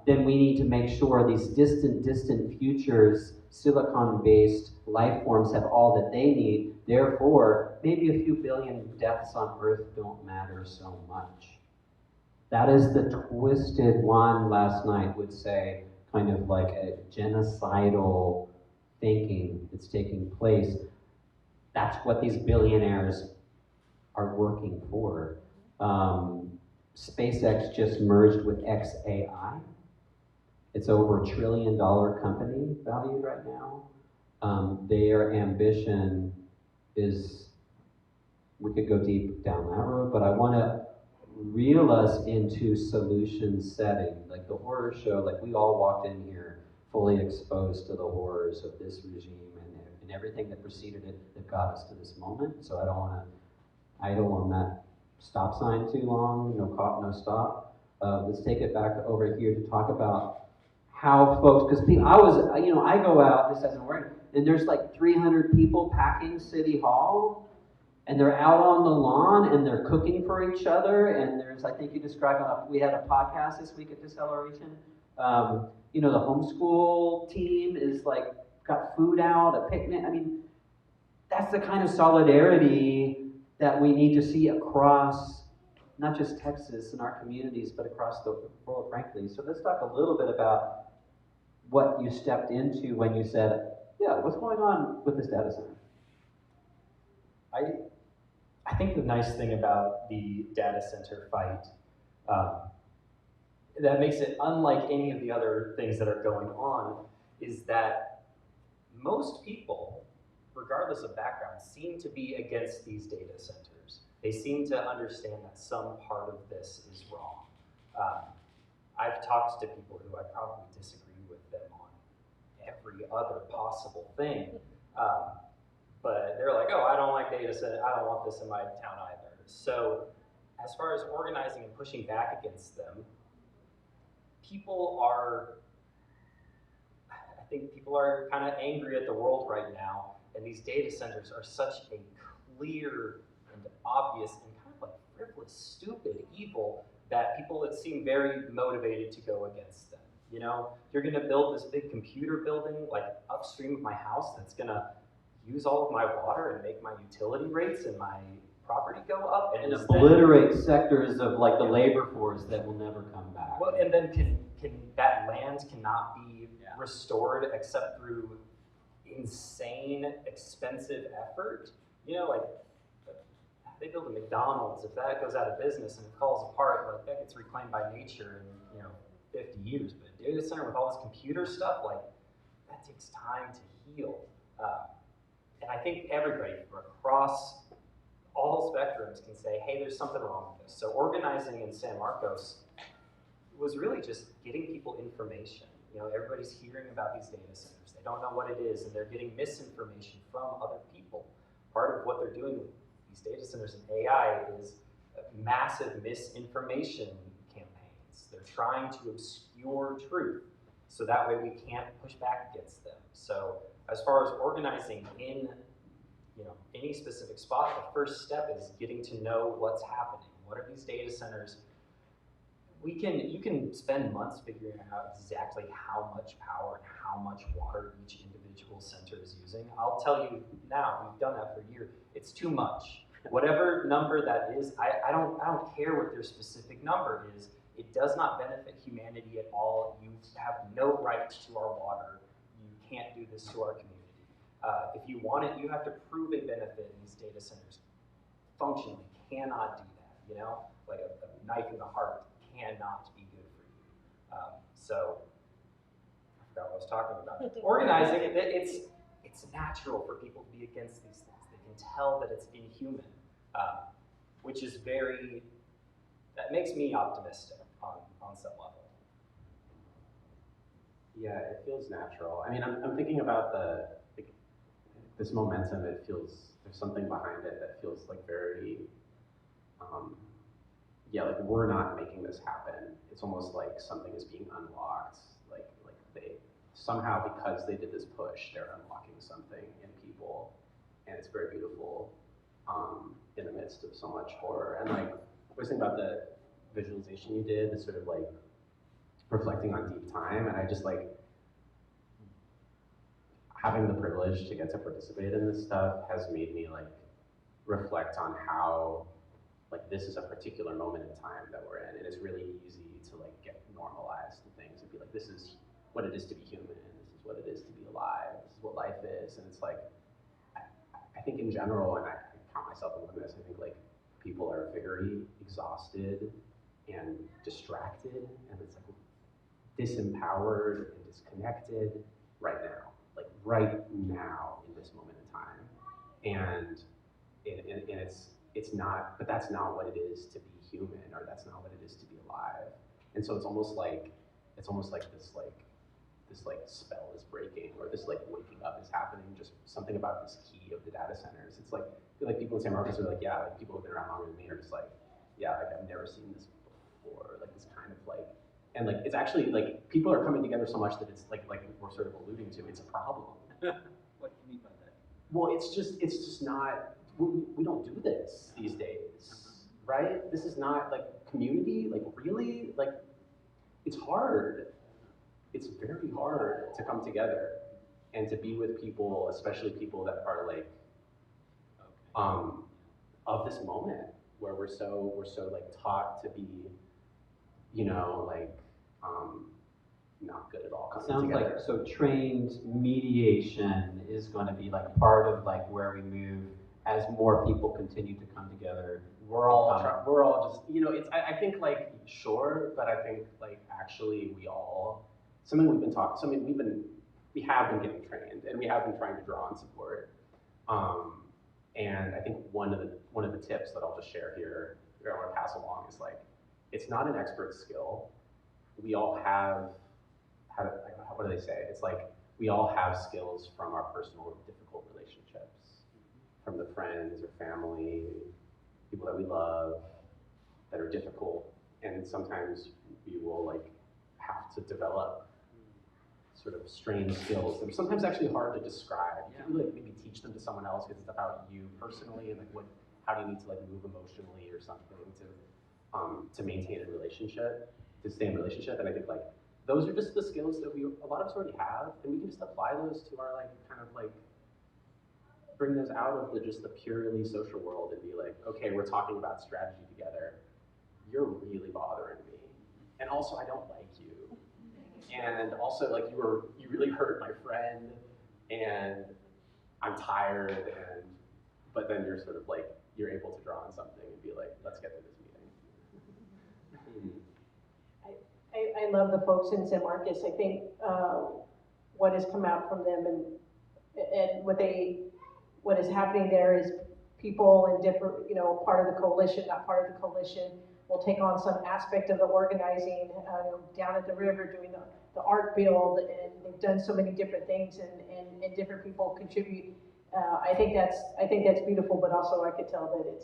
Then we need to make sure these distant futures, silicon-based life forms have all that they need. Therefore, maybe a few billion deaths on Earth don't matter so much. That is the twisted one last night would say, kind of like a genocidal thinking that's taking place. That's what these billionaires are working for. SpaceX just merged with xAI. It's over $1 trillion company valued right now. Their ambition is, we could go deep down that road, but I want to reel us into solution setting, like the horror show. Like we all walked in here fully exposed to the horrors of this regime and everything that preceded it that got us to this moment. So I don't want to idle on that stop sign too long. No cop, no stop. Let's take it back over here to talk about how folks, because I go out, this doesn't work, and there's like 300 people packing City Hall. and they're out on the lawn and they're cooking for each other. And there's, I think you described we had a podcast this week at Deceleration. You know, the homeschool team is like got food out, a picnic. I mean, that's the kind of solidarity that we need to see across not just Texas and our communities, but across the world, frankly. So let's talk a little bit about what you stepped into when you said, yeah, what's going on with this data center? I think the nice thing about the data center fight that makes it unlike any of the other things that are going on is that most people, regardless of background, seem to be against these data centers. They seem to understand that some part of this is wrong. I've talked to people who I probably disagree with them on every other possible thing, but they're like, oh, I don't like data center, I don't want this in my town either. So as far as organizing and pushing back against them, I think people are kind of angry at the world right now, and these data centers are such a clear and obvious and kind of like frivolous, stupid evil that people would seem very motivated to go against them. You know, you're gonna build this big computer building like upstream of my house that's gonna use all of my water and make my utility rates and my property go up and obliterate sectors of like the labor force that will never come back. Well, and then can that land cannot be restored except through insane, expensive effort? You know, like they build a McDonald's, if that goes out of business and it falls apart, like that gets reclaimed by nature in 50 years. But a data center with all this computer stuff, like that takes time to heal. And I think everybody across all spectrums can say, hey, there's something wrong with this. So organizing in San Marcos was really just getting people information. You know, everybody's hearing about these data centers. They don't know what it is, and they're getting misinformation from other people. Part of what they're doing with these data centers and AI is massive misinformation campaigns. They're trying to obscure truth, so that way we can't push back against them. So as far as organizing in any specific spot, the first step is getting to know what's happening. What are these data centers? You can spend months figuring out exactly how much power and how much water each individual center is using. I'll tell you now, we've done that for years. It's too much. Whatever number that is, I don't care what their specific number is. It does not benefit humanity at all. You have no right to our water. You can't do this to our community. If you want it, you have to prove a benefit in these data centers. Functionally, cannot do that. You know, like a knife in the heart cannot be good for you. So I forgot what I was talking about. Organizing, it's natural for people to be against these things. They can tell that it's inhuman, which is that makes me optimistic on some level. Yeah, it feels natural. I mean, I'm thinking about this momentum. It feels, there's something behind it that feels like very, like we're not making this happen. It's almost like something is being unlocked. Like they somehow, because they did this push, they're unlocking something in people, and it's very beautiful in the midst of so much horror. And like, I was thinking about the visualization you did, the sort of like reflecting on deep time, and I just like having the privilege to get to participate in this stuff has made me like reflect on how like this is a particular moment in time that we're in, and it's really easy to like get normalized to things and be like, this is what it is to be human, this is what it is to be alive, this is what life is. And it's like, I think in general, and I count myself among this, I think like people are very exhausted and distracted, and it's like disempowered and disconnected right now, like right now in this moment in time. And it's not, but that's not what it is to be human, or that's not what it is to be alive. And so it's almost like this spell is breaking, or this like waking up is happening. Just something about this key of the data centers. It's like I feel like people in San Marcos are like, yeah, like people who've been around longer than me are just like, yeah, like I've never seen this before. Like this kind of like, and like it's actually like people are coming together so much that it's like we're sort of alluding to, it's a problem. What do you mean by that? Well, it's just not we don't do this these days, right? This is not like community, like really, like it's hard. It's very hard to come together and to be with people, especially people that are like, of this moment where we're so like taught to be, you know, like, not good at all It coming sounds together. like, so trained mediation is going to be like part of like where we move as more people continue to come together. We're all just, you know, it's, I think like, sure, but I think like actually we all, we have been getting trained and we have been trying to draw on support. And I think one of the tips that I'll just share here, that I want to pass along is like, it's not an expert skill. We all have, what do they say? It's like, we all have skills from our personal difficult relationships, from the friends or family, people that we love, that are difficult. And sometimes we will like have to develop sort of strange skills that are sometimes actually hard to describe. You can like maybe teach them to someone else because it's about you personally and like how do you need to like move emotionally or something to maintain a relationship, to stay in a relationship. And I think like those are just the skills that a lot of us already have, and we can just apply those to our like kind of like bring those out of just the purely social world and be like, okay, we're talking about strategy together. You're really bothering me, and also I don't like you, and also like you really hurt my friend, and I'm tired, but then you're sort of like you're able to draw on something and be like, let's get to this meeting. I love the folks in San Marcos. I think what has come out from them and what is happening there is people in different, you know, part of the coalition, not part of the coalition, will take on some aspect of the organizing, down at the river doing the art build, and they've done so many different things, and different people contribute. I think that's beautiful, but also I could tell that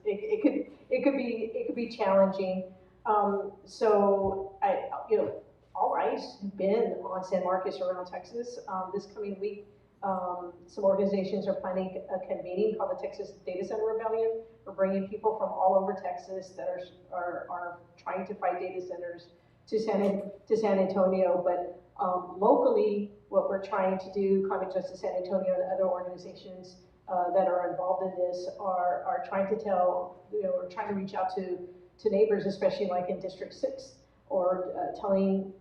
it could be challenging. So all eyes have been on San Marcos around Texas. This coming week, some organizations are planning a convening called the Texas Data Center Rebellion. We're bringing people from all over Texas that are trying to fight data centers to San Antonio. But locally, what we're trying to do, Climate Justice San Antonio and other organizations that are involved in this are trying to we're trying to reach out to neighbors, especially like in District 6, or telling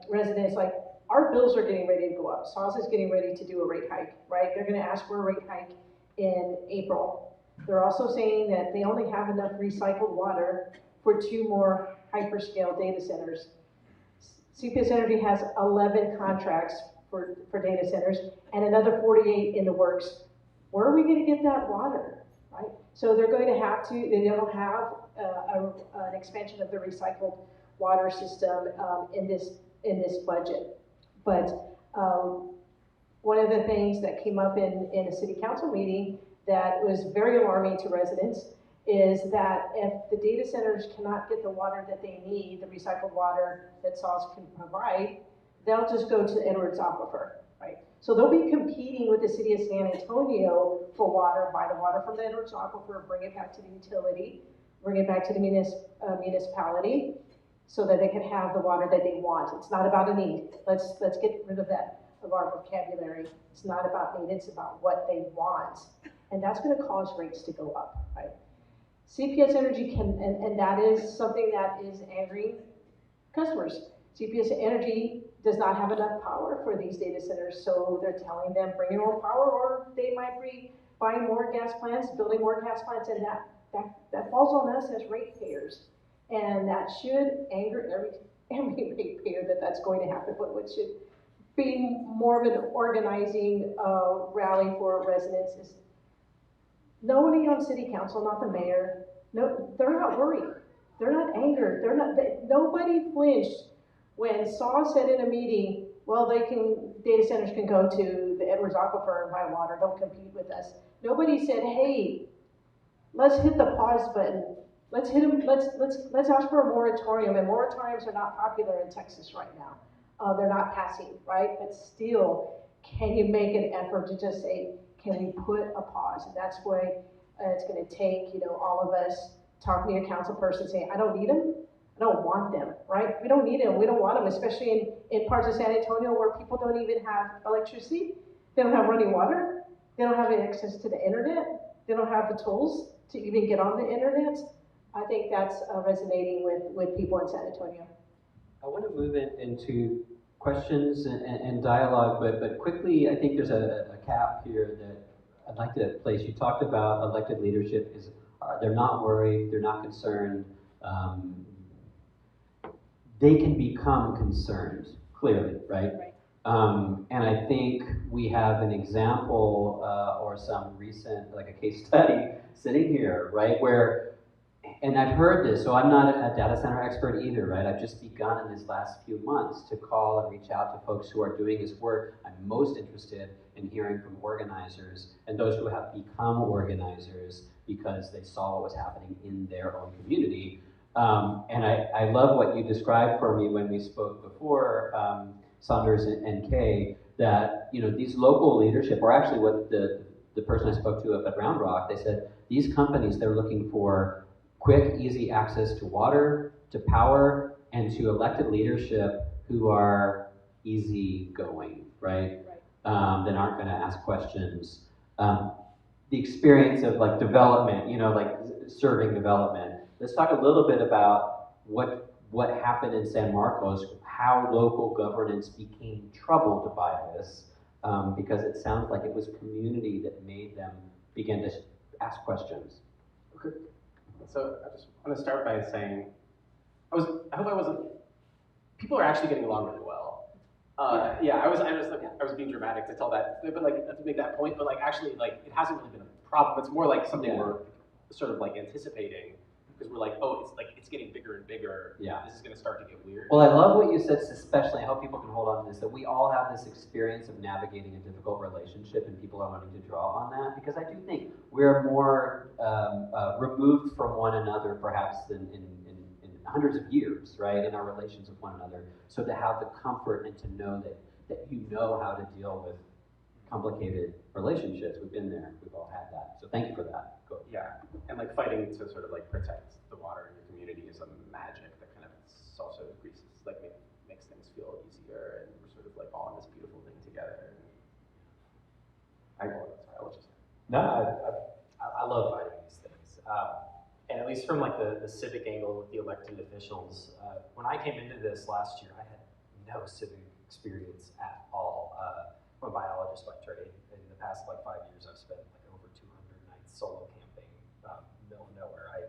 residents like, our bills are getting ready to go up. SAWS is getting ready to do a rate hike, right? They're gonna ask for a rate hike in April. They're also saying that they only have enough recycled water for 2 more hyperscale data centers. CPS Energy has 11 contracts for data centers and another 48 in the works. Where are we gonna get that water, right? So they're going to have to, they don't have an expansion of the recycled water system in this budget. But one of the things that came up in a city council meeting that was very alarming to residents is that if the data centers cannot get the water that they need, the recycled water that SAWS can provide, they'll just go to Edwards Aquifer, right? So they'll be competing with the city of San Antonio for water, buy the water from the Edwards Aquifer, bring it back to the utility, bring it back to the municipality, so that they can have the water that they want. It's not about a need. Let's get rid of that of our vocabulary. It's not about need, it's about what they want. And that's gonna cause rates to go up, right? CPS Energy can, and that is something that is angering customers. CPS Energy does not have enough power for these data centers, so they're telling them bring your own power, or they might be buying more gas plants, building more gas plants, and that falls on us as ratepayers. And that should anger every ratepayer that's going to happen, but what should be more of an organizing rally for residents is nobody on city council, not the mayor, no, they're not worried. They're not angered. Nobody flinched when SAW said in a meeting, well, data centers can go to the Edwards Aquifer and buy water, don't compete with us. Nobody said, hey, let's hit the pause button. Let's ask for a moratorium, and moratoriums are not popular in Texas right now. They're not passing, right? But still, can you make an effort to just say, can we put a pause? And that's why it's going to take, all of us talking to your council person saying, I don't need them. I don't want them, right? We don't need them. We don't want them, especially in parts of San Antonio where people don't even have electricity. They don't have running water. They don't have access to the internet. They don't have the tools to even get on the internet. I think that's resonating with people in San Antonio. I want to move into questions and dialogue, but quickly, I think there's a cap here that I'd like to place. You talked about elected leadership they're not worried, they're not concerned. They can become concerned, clearly, right? And I think we have an example or some recent, like a case study sitting here, right, where, and I've heard this, so I'm not a data center expert either, right? I've just begun in these last few months to call and reach out to folks who are doing this work. I'm most interested in hearing from organizers and those who have become organizers because they saw what was happening in their own community. And I love what you described for me when we spoke before, Saunders and Kay, that these local leadership, or actually what the person I spoke to up at Round Rock, they said these companies, they're looking for quick, easy access to water, to power, and to elected leadership who are easygoing, right? That aren't going to ask questions. The experience of like development, like serving development. Let's talk a little bit about what happened in San Marcos, how local governance became troubled by this, because it sounds like it was community that made them begin to ask questions. Okay. So I just want to start by saying, people are actually getting along really well. I was being dramatic to tell that, but like to make that point, but like actually like it hasn't really been a problem. It's more like something we're sort of like anticipating because we're like, oh, it's getting bigger and bigger. Yeah. This is going to start to get weird. Well, I love what you said, especially. I hope people can hold on to this. That we all have this experience of navigating a difficult relationship, and people are wanting to draw on that because I do think we're more removed from one another, perhaps in hundreds of years, right, in our relations with one another. So to have the comfort and to know that you know how to deal with complicated relationships, we've been there, we've all had that. So thank you for that. Go. Yeah, and like fighting to sort of like protect the water in your community is a magic that kind of also makes things feel easier, and we're sort of like all in this beautiful thing together. I love fighting these things. And at least from like the civic angle with the elected officials, when I came into this last year, I had no civic experience at all. I'm a biologist by trade. In the past like 5 years, I've spent like over 200 nights solo camping, middle of nowhere.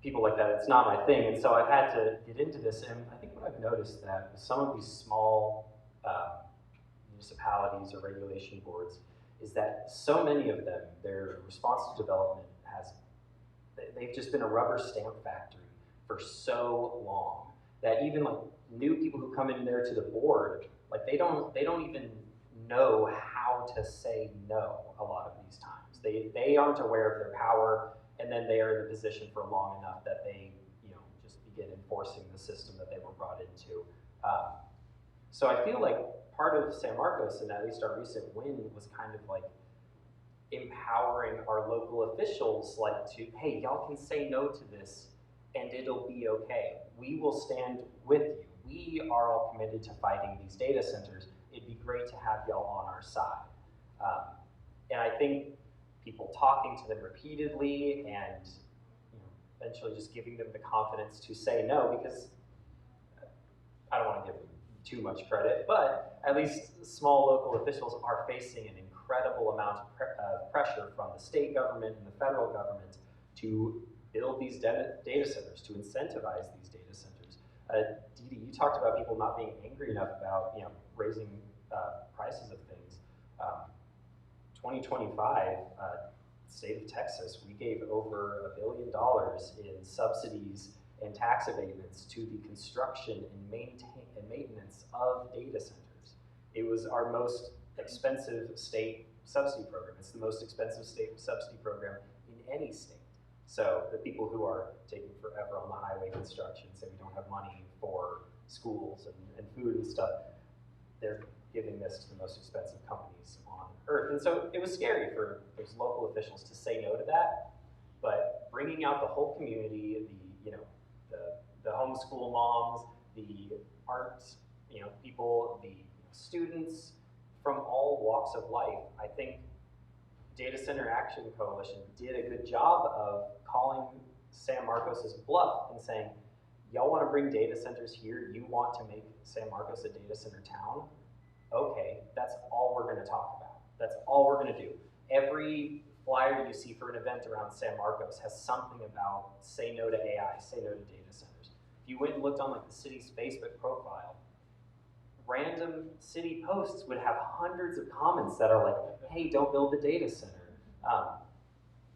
People like that, it's not my thing, and so I've had to get into this. And I think what I've noticed that with some of these small municipalities or regulation boards is that so many of them, their response to development they've just been a rubber stamp factory for so long that even like new people who come in there to the board, like they don't even know how to say no a lot of these times. They aren't aware of their power, and then they are in the position for long enough that they just begin enforcing the system that they were brought into. So I feel like part of San Marcos, and at least our recent win, was kind of like empowering our local officials, like hey, y'all can say no to this and it'll be okay. We will stand with you. We are all committed to fighting these data centers. It'd be great to have y'all on our side. And I think people talking to them repeatedly and eventually just giving them the confidence to say no, because I don't want to give them too much credit, but at least small local officials are facing an incredible amount of pressure from the state government and the federal government to build these data centers, to incentivize these data centers. Dee, you talked about people not being angry enough about raising prices of things. 2025, state of Texas, we gave over $1 billion in subsidies and tax abatements to the construction and maintenance of data centers. It was our most expensive state subsidy program. It's the most expensive state subsidy program in any state. So the people who are taking forever on the highway construction, say we don't have money for schools and food and stuff, they're giving this to the most expensive companies on earth. And so it was scary for those local officials to say no to that, but bringing out the whole community, the homeschool moms, the art, people, the students from all walks of life, I think Data Center Action Coalition did a good job of calling San Marcos's bluff and saying, y'all want to bring data centers here? You want to make San Marcos a data center town? Okay, that's all we're going to talk about. That's all we're going to do. Every flyer you see for an event around San Marcos has something about say no to AI, say no to data centers. If you went and looked on like the city's Facebook profile, random city posts would have hundreds of comments that are like, hey, don't build the data center.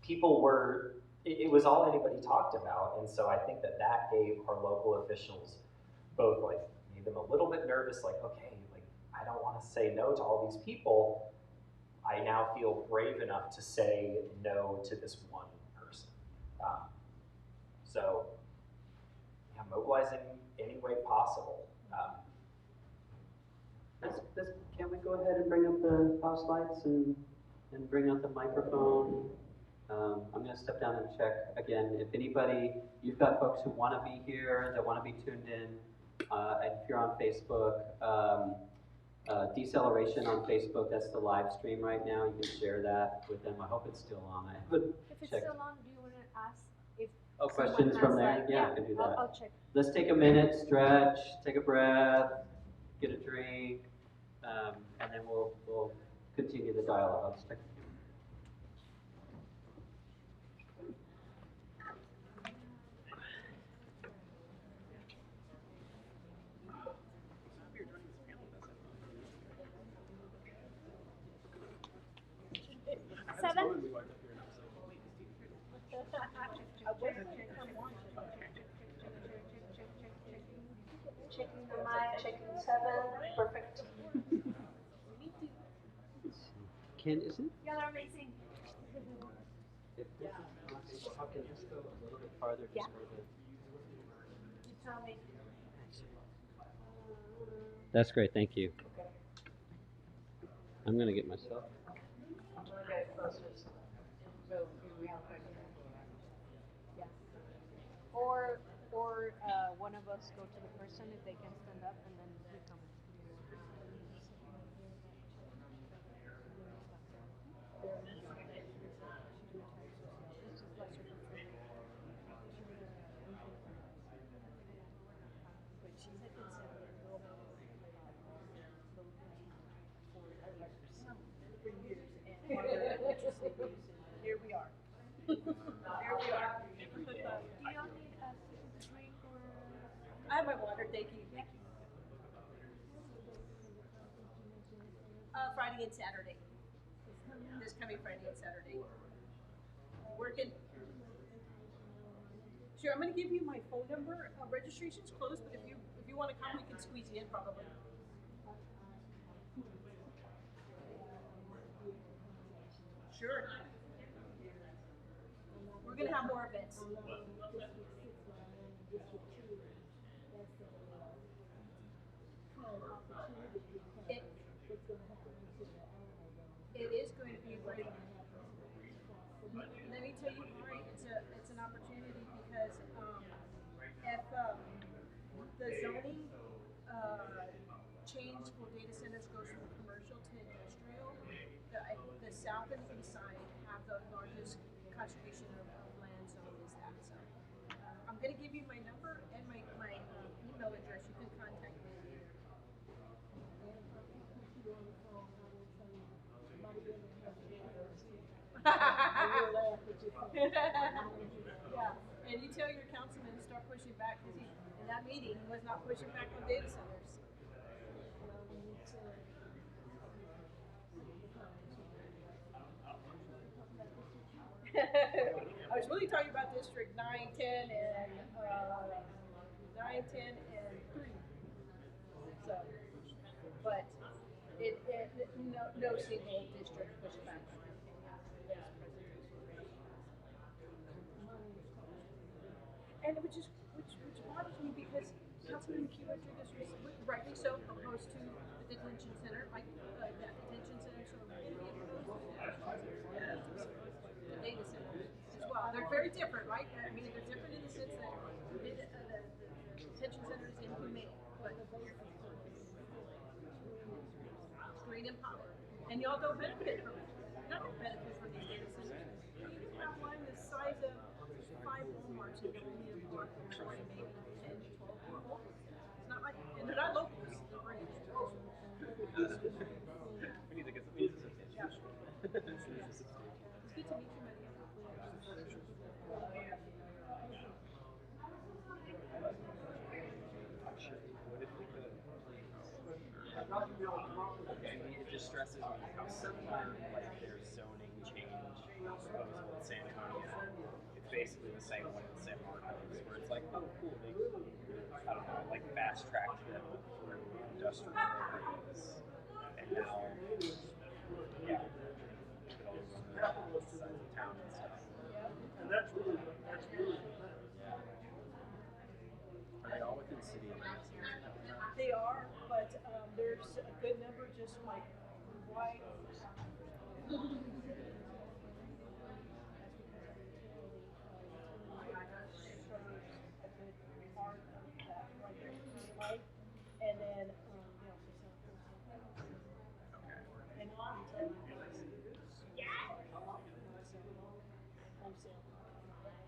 People were, it was all anybody talked about, and so I think that gave our local officials both like, made them a little bit nervous, like, okay, like, I don't want to say no to all these people. I now feel brave enough to say no to this one person. So, yeah, mobilizing any way possible. Can we go ahead and bring up the house lights and bring up the microphone? I'm going to step down and check again. If anybody, you've got folks who want to be here, that want to be tuned in, and if you're on Facebook, deceleration on Facebook, that's the live stream right now. You can share that with them. I hope it's still on. If it's still on, do you want to ask if questions from there? Like, yeah, I can do that. I'll check. Let's take a minute, stretch, take a breath, get a drink, and then we'll continue the dialogue. I'll just take Seven? Checking the mic, checking 7, perfect. Is it? Y'all are amazing. If this is not, how can this go a little bit farther? Yeah. Just for the... You tell me. That's great, thank you. I'm going to get myself. Or one of us go to the person if they can stand up, and then we come. Here we are. Here we are. Do y'all need a drink or? I have my water, thank you. Friday and Saturday. This coming Friday and Saturday. Working. Sure, I'm gonna give you my phone number. Registration's closed, but if you want to come, we can squeeze you in probably. Sure. We're gonna have more events. It is going to be great. Let me tell you, Lori, it's an opportunity because if the zoning change for data centers goes from commercial to industrial, the south and east side have the largest contribution of land zone is that. So I'm going to give you my number and my email address. You can contact me. Yeah, and you tell your councilman to start pushing back because in that meeting he was not pushing back on data centers. I was really talking about District 9, 10, and 9, 10, and 3. So, but no single district pushed back. And which bothers me because Councilman McHugh went through this rightly so, opposed to the detention center, like that detention center, so really and y'all don't benefit from it. Y'all don't benefit from these data centers. You have one the size of 5 Walmarts in Trinity Park, and maybe 10, 12 more Whole Foods. It's not like, and they're not locals, they're British. We need to get some substantiation. It's good to meet you, Maria. It just stresses me how similar like their zoning change proposal in San Antonio. It's basically the same one in San Marcos, where it's like, oh cool, they I don't know, like fast tracked them through industrial areas, and now yeah, it all goes on the sides of town and stuff. And that's really Are they all within city limits? They are, but there's a good number just like right. And then and on to wholesale.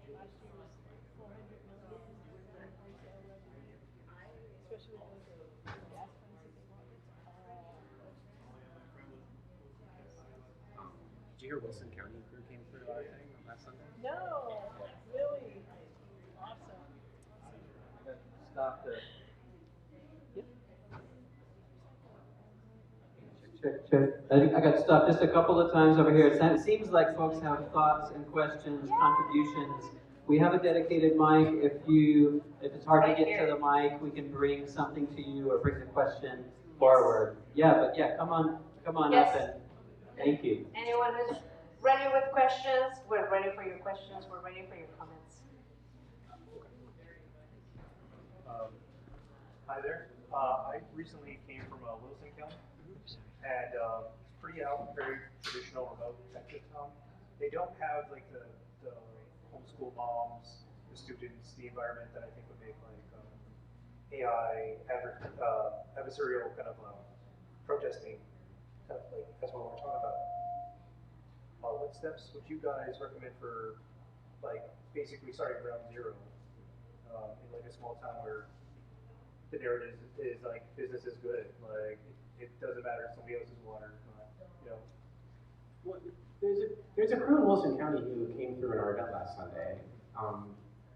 Last year was 400 million in wholesale revenue, especially with the gas prices they want. Did you hear Wilson County crew came through our thing on last Sunday? No, really awesome. Stop there. Check. I got stopped just a couple of times over here. It seems like folks have thoughts and questions, contributions. We have a dedicated mic. If it's hard to get to the mic, we can bring something to you or bring the question forward. Yeah, come on Yes. up and thank you. Anyone who's ready with questions, we're ready for your questions, we're ready for your comments. Hi there. I recently came from Wilson County, and it's pretty out, very traditional remote Texas town. They don't have like the homeschool moms, the students, the environment that I think would make like AI adversarial kind of protesting, kind of like that's what we're talking about. What steps would you guys recommend for like basically starting ground zero in like a small town where the narrative is like business is good, like it doesn't matter if somebody else's water, you know. Well, there's a crew in Wilson County who came through in our event last Sunday.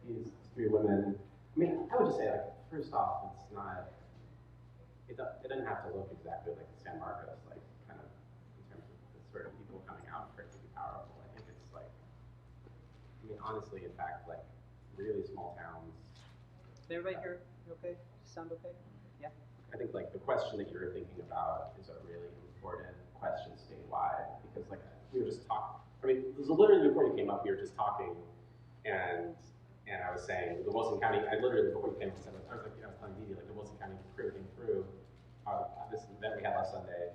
These 3 women. I mean, I would just say, like, first off, it's not. It doesn't have to look exactly like San Marcos, like kind of in terms of the sort of people coming out for it to be powerful. I think it's like. I mean, honestly, in fact, like really small towns. Is everybody here? You okay? Sound okay? Yeah. I think like the question that you're thinking about is a really important question statewide, because like we were just talking. I mean, it was literally before you came up, we were just talking, and I was saying the Wilson County. I literally before you came up, I was like, I was telling Dee like the Wilson County crew came through this event we had last Sunday,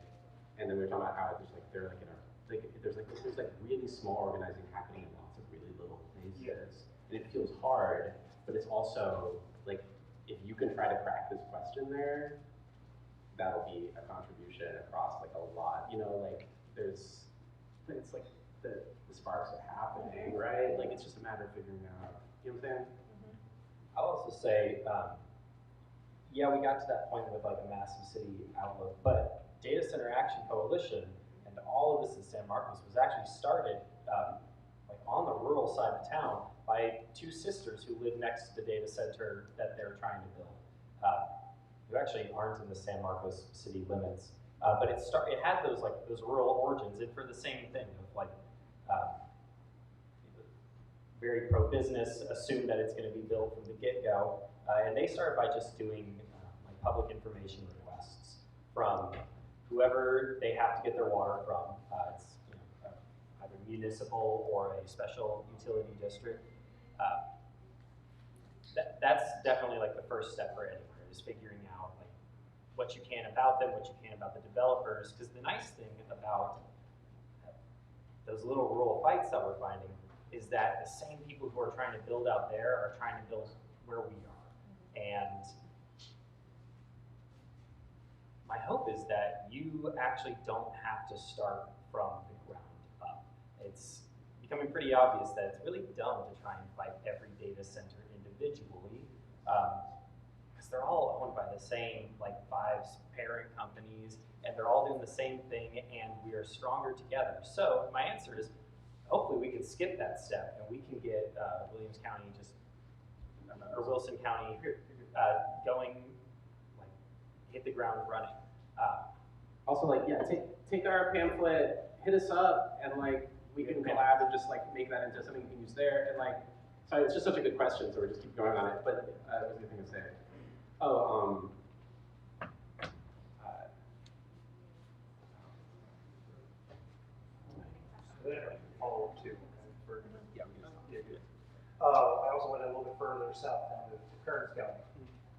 and then we were talking about how there's like they're like in our like there's like really small organizing happening in lots of really little places, and it feels hard, but it's also like if you can try to crack this question there, that'll be a contribution across like a lot. You know, like it's like the sparks are happening, right? Like it's just a matter of figuring out. You know what I'm saying? I'll also say, yeah, we got to that point with like a massive city outlook, but Data Center Action Coalition and all of this in San Marcos was actually started like on the rural side of town by 2 sisters who live next to the data center that they're trying to build. Who actually aren't in the San Marcos city limits, but it had those rural origins, and for the same thing of like very pro-business, assume that it's going to be built from the get-go, and they started by just doing like public information requests from whoever they have to get their water from. It's either municipal or a special utility district. That's definitely like the first step for anywhere, is figuring out like what you can about them, what you can about the developers. Because the nice thing about those little rural fights that we're finding is that the same people who are trying to build out there are trying to build where we are. And my hope is that you actually don't have to start from the ground up. It's becoming pretty obvious that it's really dumb to try and fight every data center individually, because they're all owned by the same like 5 parent companies, and they're all doing the same thing, and we are stronger together. So my answer is, hopefully we can skip that step and we can get Williams County or Wilson County going, like, hit the ground running. Also, like, yeah, take our pamphlet, hit us up, and like we can collab and just like make that into something you can use there. And like, sorry, it's just such a good question, so we're just keep going on it. But what was the thing to say? Oh, Follow up too. yeah, we can just, Yeah, good. I also went a little bit further south down to Kearns County,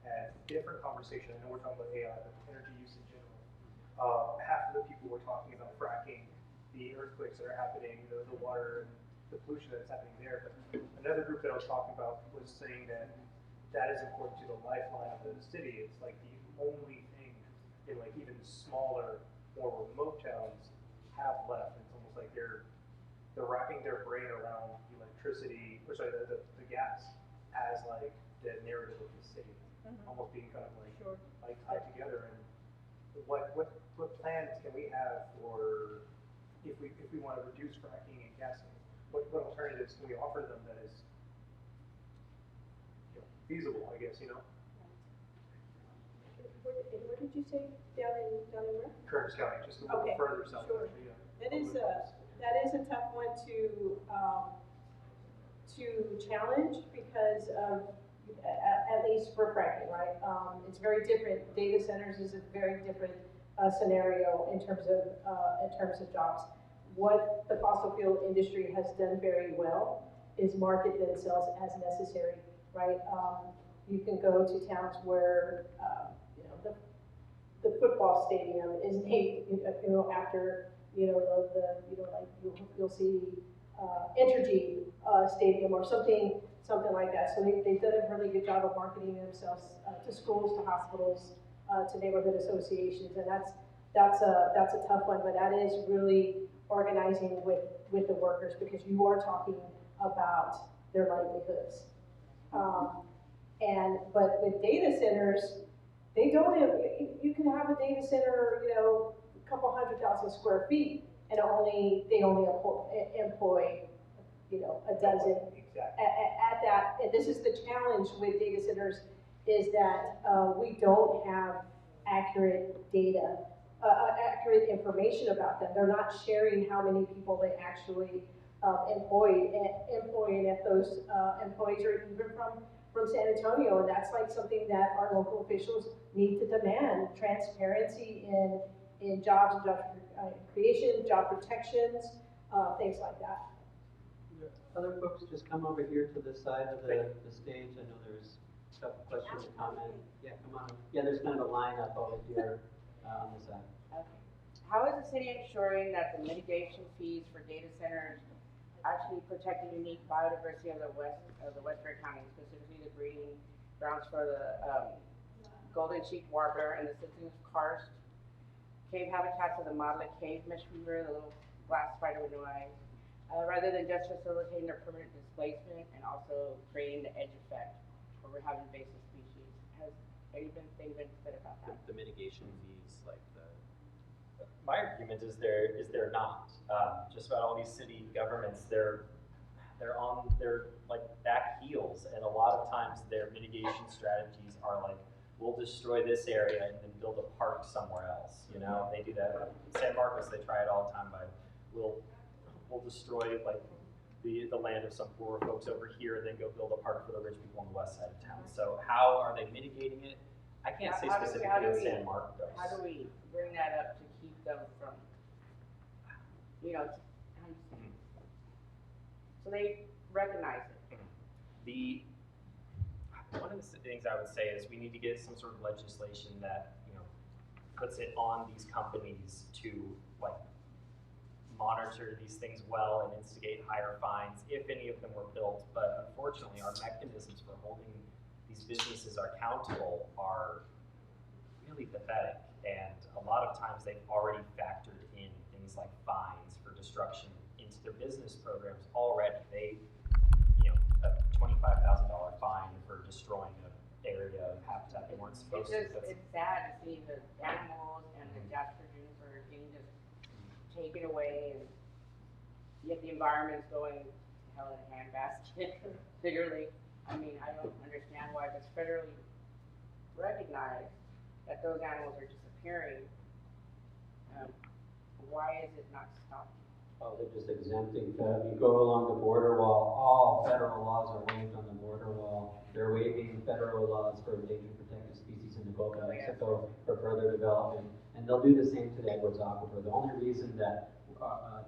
and different conversation. I know we're talking about AI, but energy use in general. Half of the people were talking about fracking, the earthquakes that are happening, the water and the pollution that's happening there. But another group that I was talking about was saying that that is important to the lifeline of the city. It's like the only thing in like even smaller, more remote towns have left. It's almost like they're wrapping their brain around electricity, or sorry, the gas as like the narrative of the city, almost being kind of like like tied together. And what plans can we have for if we want to reduce fracking and gassing? What alternatives can we offer them that is feasible? I guess Where did you say down in where? Kearns County, just a little Okay, further south. sure. That is a tough one to challenge because at least for fracking, right? It's very different. Data centers is a very different scenario in terms of jobs. What the fossil fuel industry has done very well is market themselves as necessary, right? You can go to towns where the football stadium is named after you'll see Entergy Stadium or something like that. So they've done a really good job of marketing themselves to schools, to hospitals, to neighborhood associations, and that's a tough one. But that is really organizing with the workers, because you are talking about their livelihoods. But with data centers, they don't have. You can have a data center, a couple 100,000 square feet, and they only employ a dozen. Exactly. At that, and this is the challenge with data centers, is that we don't have accurate data, accurate information about them. They're not sharing how many people they actually employ, and if those employees are even from San Antonio, and that's like something that our local officials need to demand: transparency in jobs and job creation, job protections, things like that. Other folks, just come over here to the side of the stage. I know there's a couple questions, comments. Yeah, come on. Yeah, there's kind of a lineup over here on the side. Okay. How is the city ensuring that the mitigation fees for data centers actually protect the unique biodiversity of the Western County, specifically the breeding grounds for the golden cheek warbler and the citizens karst, cave habitats of the modeled cave mesh weaver, the little glass spider with no eyes, rather than just facilitating their permanent displacement and also creating the edge effect where we're having invasive species? Has anything been said about that? The mitigation fees, like my argument is they're not. Just about all these city governments, they're on their like back heels, and a lot of times their mitigation strategies are like, we'll destroy this area and then build a park somewhere else. They do that. In San Marcos, they try it all the time by we'll destroy like the land of some poor folks over here, and then go build a park for the rich people on the west side of town. So how are they mitigating it? I can't say specifically in San Marcos. How do we bring that up to keep them from, so they recognize it? One of the things I would say is we need to get some sort of legislation that puts it on these companies to like monitor these things well and instigate higher fines if any of them were built. But unfortunately, our mechanisms for holding these businesses accountable are really pathetic. And a lot of times they've already factored in things like fines for destruction into their business programs already. They, a $25,000 fine for destroying an area of habitat they weren't supposed to. It's sad to see the animals and the Jasper juniper being just taken away, and yet the environment's going to hell in a handbasket, literally. I mean, I don't understand why it's federally recognized that those animals are disappearing. Why is it not stopped? Oh, they're just exempting. You go along the border wall, all federal laws are waived on the border wall. They're waiving federal laws for endangered protected species in the Gulf of Mexico for further development. And they'll do the same to the Edwards Aquifer. The only reason that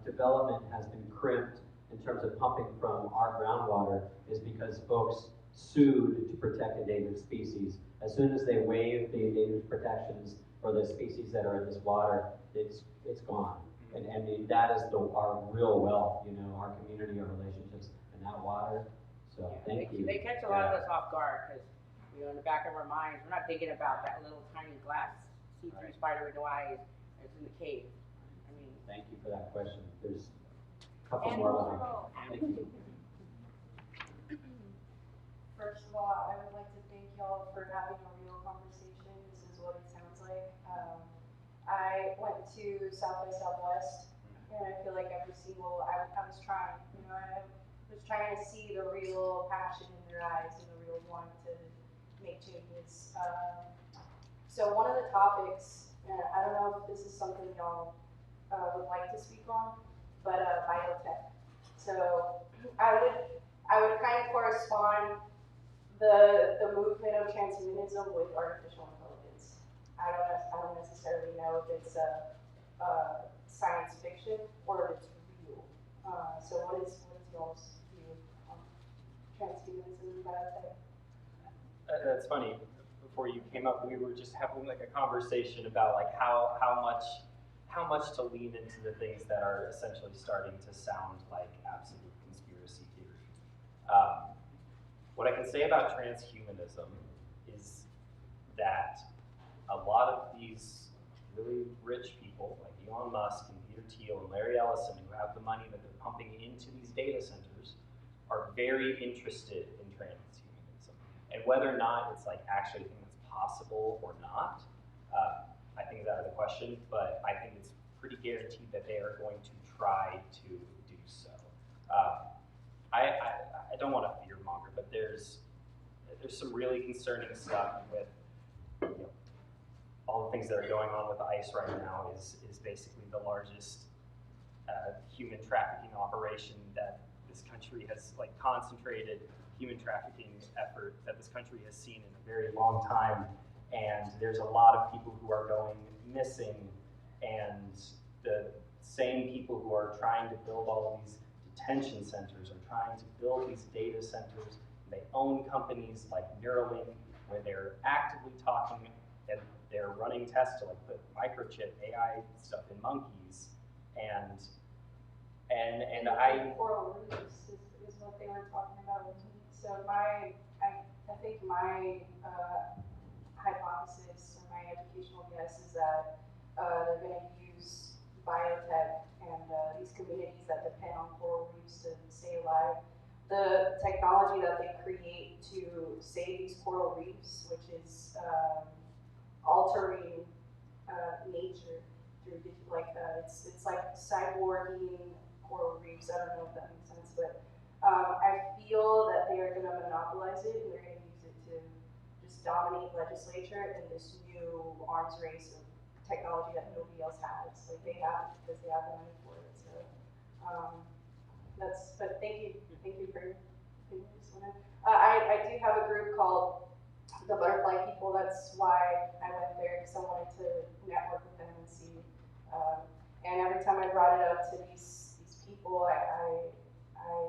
development has been crimped in terms of pumping from our groundwater is because folks sued to protect endangered species. As soon as they waive the endangered protections for the species that are in this water, it's gone. And that is our real wealth, our community, our relationships, and that water. So thank you. They catch a lot of us off guard because, in the back of our minds, we're not thinking about that little tiny glass see-through spider with no eyes that's in the cave. I mean, thank you for that question. There's a couple more behind. First of all, I would like to thank y'all for having a real conversation. This is what it sounds like. I went to South by Southwest, and I feel like I was trying, I was trying to see the real passion in their eyes and the real want to make changes. So one of the topics, and I don't know if this is something y'all would like to speak on, but biotech. So I would kind of correspond the movement of transhumanism with artificial intelligence. I don't necessarily know if it's science fiction or if it's real. So what is y'all's view on transhumanism and biotech? That's funny. Before you came up, we were just having like a conversation about like how much to lean into the things that are essentially starting to sound like absolute conspiracy theory. What I can say about transhumanism is that a lot of these really rich people like Elon Musk and Peter Thiel and Larry Ellison, who have the money that they're pumping into these data centers, are very interested in transhumanism. And whether or not it's like actually a thing that's possible or not, I think is out of the question, but I think it's pretty guaranteed that they are going to try to do so. I don't want to fear monger, but there's some really concerning stuff with all the things that are going on with ICE right now is basically the largest human trafficking operation that this country has, like, concentrated human trafficking effort that this country has seen in a very long time. And there's a lot of people who are going missing, and the same people who are trying to build all of these detention centers are trying to build these data centers. They own companies like Neuralink, where they're actively talking and they're running tests to like put microchip AI stuff in monkeys, and I coral reefs is what they were talking about with me. So I think my hypothesis or my educational guess is that they're going to use biotech and these communities that depend on coral reefs to stay alive. The technology that they create to save these coral reefs, which is altering nature through it's like cyborging coral reefs. I don't know if that makes sense, but I feel that they are going to monopolize it, and they're going to use it to just dominate legislature in this new arms race of technology that nobody else has. Like they have it because they have the money for it. So but thank you for your opinions on it. I do have a group called the Butterfly People. That's why I went there, because I wanted to network with them and see. And every time I brought it up to these people, I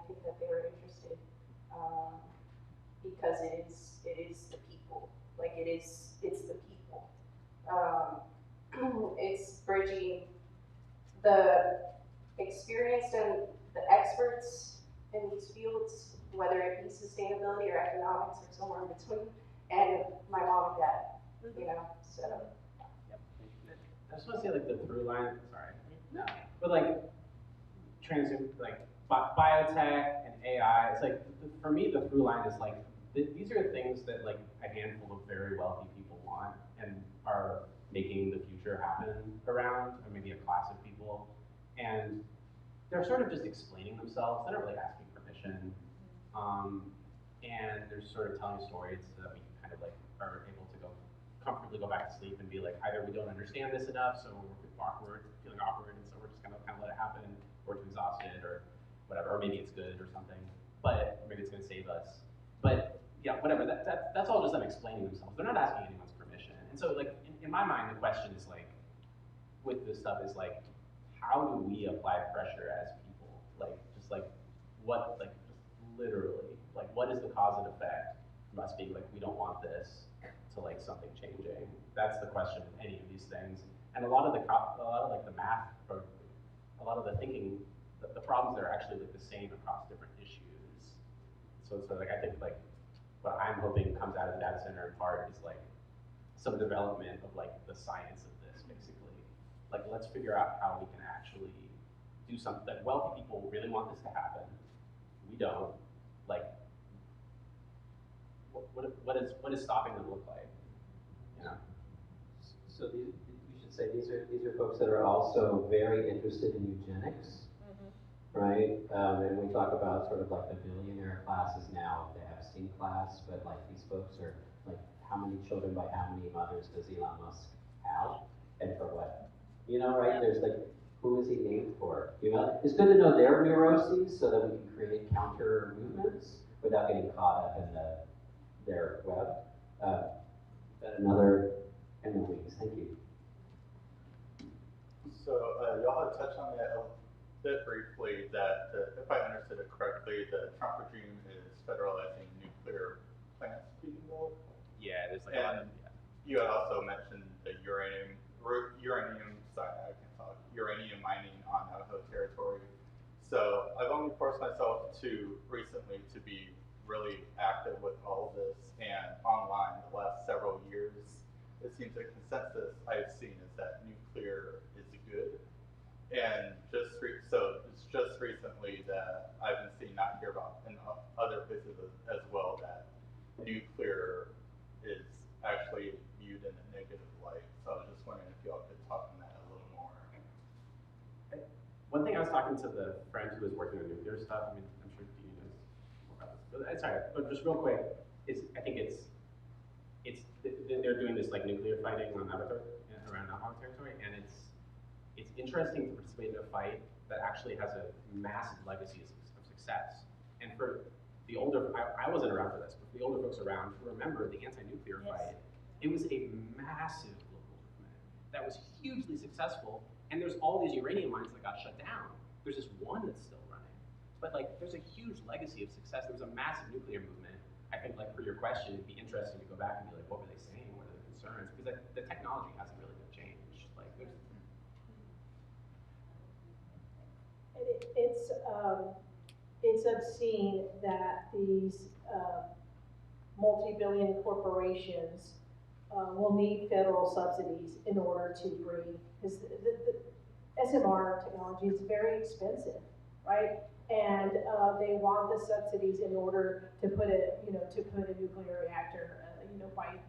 think that they were interested, because it is the people. Like it's the people. It's bridging the experienced and the experts in these fields, whether it be sustainability or economics or somewhere in between, and my mom and dad, so. Yep. I just want to say like the through line. Sorry, no, but like biotech and AI. It's like for me the through line is like these are things that like a handful of very wealthy people want and are making the future happen around, or maybe a class of people, and they're sort of just explaining themselves. They're not really asking permission, and they're sort of telling stories so that we kind of like are able to comfortably go back to sleep and be like, either we don't understand this enough, so we're feeling awkward, and so we're just gonna kind of let it happen, or too exhausted, or whatever, or maybe it's good or something, but maybe it's gonna save us. But yeah, whatever. That's all just them explaining themselves. They're not asking anyone's permission, and so like in my mind, the question is like, with this stuff is like, how do we apply pressure as people? Like, just like, what, like, just literally, like, what is the cause and effect from us being like, we don't want this, to like something changing? That's the question with any of these things. And a lot of like the math, or a lot of the thinking, the problems that are actually like the same across different issues. So like, I think like, what I'm hoping comes out of the data center in part is like, some development of like the science of this, basically. Like, let's figure out how we can actually do something that wealthy people really want this to happen. We don't. Like, what is stopping them look like? You know? So you should say these are folks that are also very interested in eugenics, right? And we talk about sort of like the billionaire classes now, the Epstein class, but like these folks are like, how many children by how many mothers does Elon Musk have, and for what? You know, right? There's like, who is he named for? You know, it's good to know their neuroses so that we can create counter movements without getting caught up in their web. Another in the wings. Thank you. So y'all had touched on that a bit briefly, that if I understood it correctly, the Trump regime is federalizing nuclear plants being built. Yeah, there's like and a lot of, you had also mentioned the uranium mining on Navajo territory. So I've only forced myself to recently to be really active with all of this, and online the last several years, it seems the consensus I've seen is that nuclear is good. And so it's just recently that I've been seeing, not hear about in other places as well, that nuclear is actually viewed in a negative light. So I was just wondering if y'all could talk on that a little more. One thing, I was talking to the friend who was working on nuclear stuff. I mean, I'm sure Dee knows more about this. But sorry, but just real quick, I think they're doing this like nuclear fighting on Avatar, around Navajo territory, and it's interesting to participate in a fight that actually has a massive legacy of success. And for the older, I wasn't around for this, but for the older folks around who remember the anti-nuclear fight, it was a massive global movement that was hugely successful. And there's all these uranium mines that got shut down. There's this one that's still running. But like, there's a huge legacy of success. There was a massive nuclear movement. I think like for your question, it'd be interesting to go back and be like, what were they saying? What are the concerns? Because the technology hasn't really been changed. Like there's. It's obscene that these multi-billion corporations will need federal subsidies in order to bring, because the SMR technology is very expensive, right? And they want the subsidies in order to put a nuclear reactor,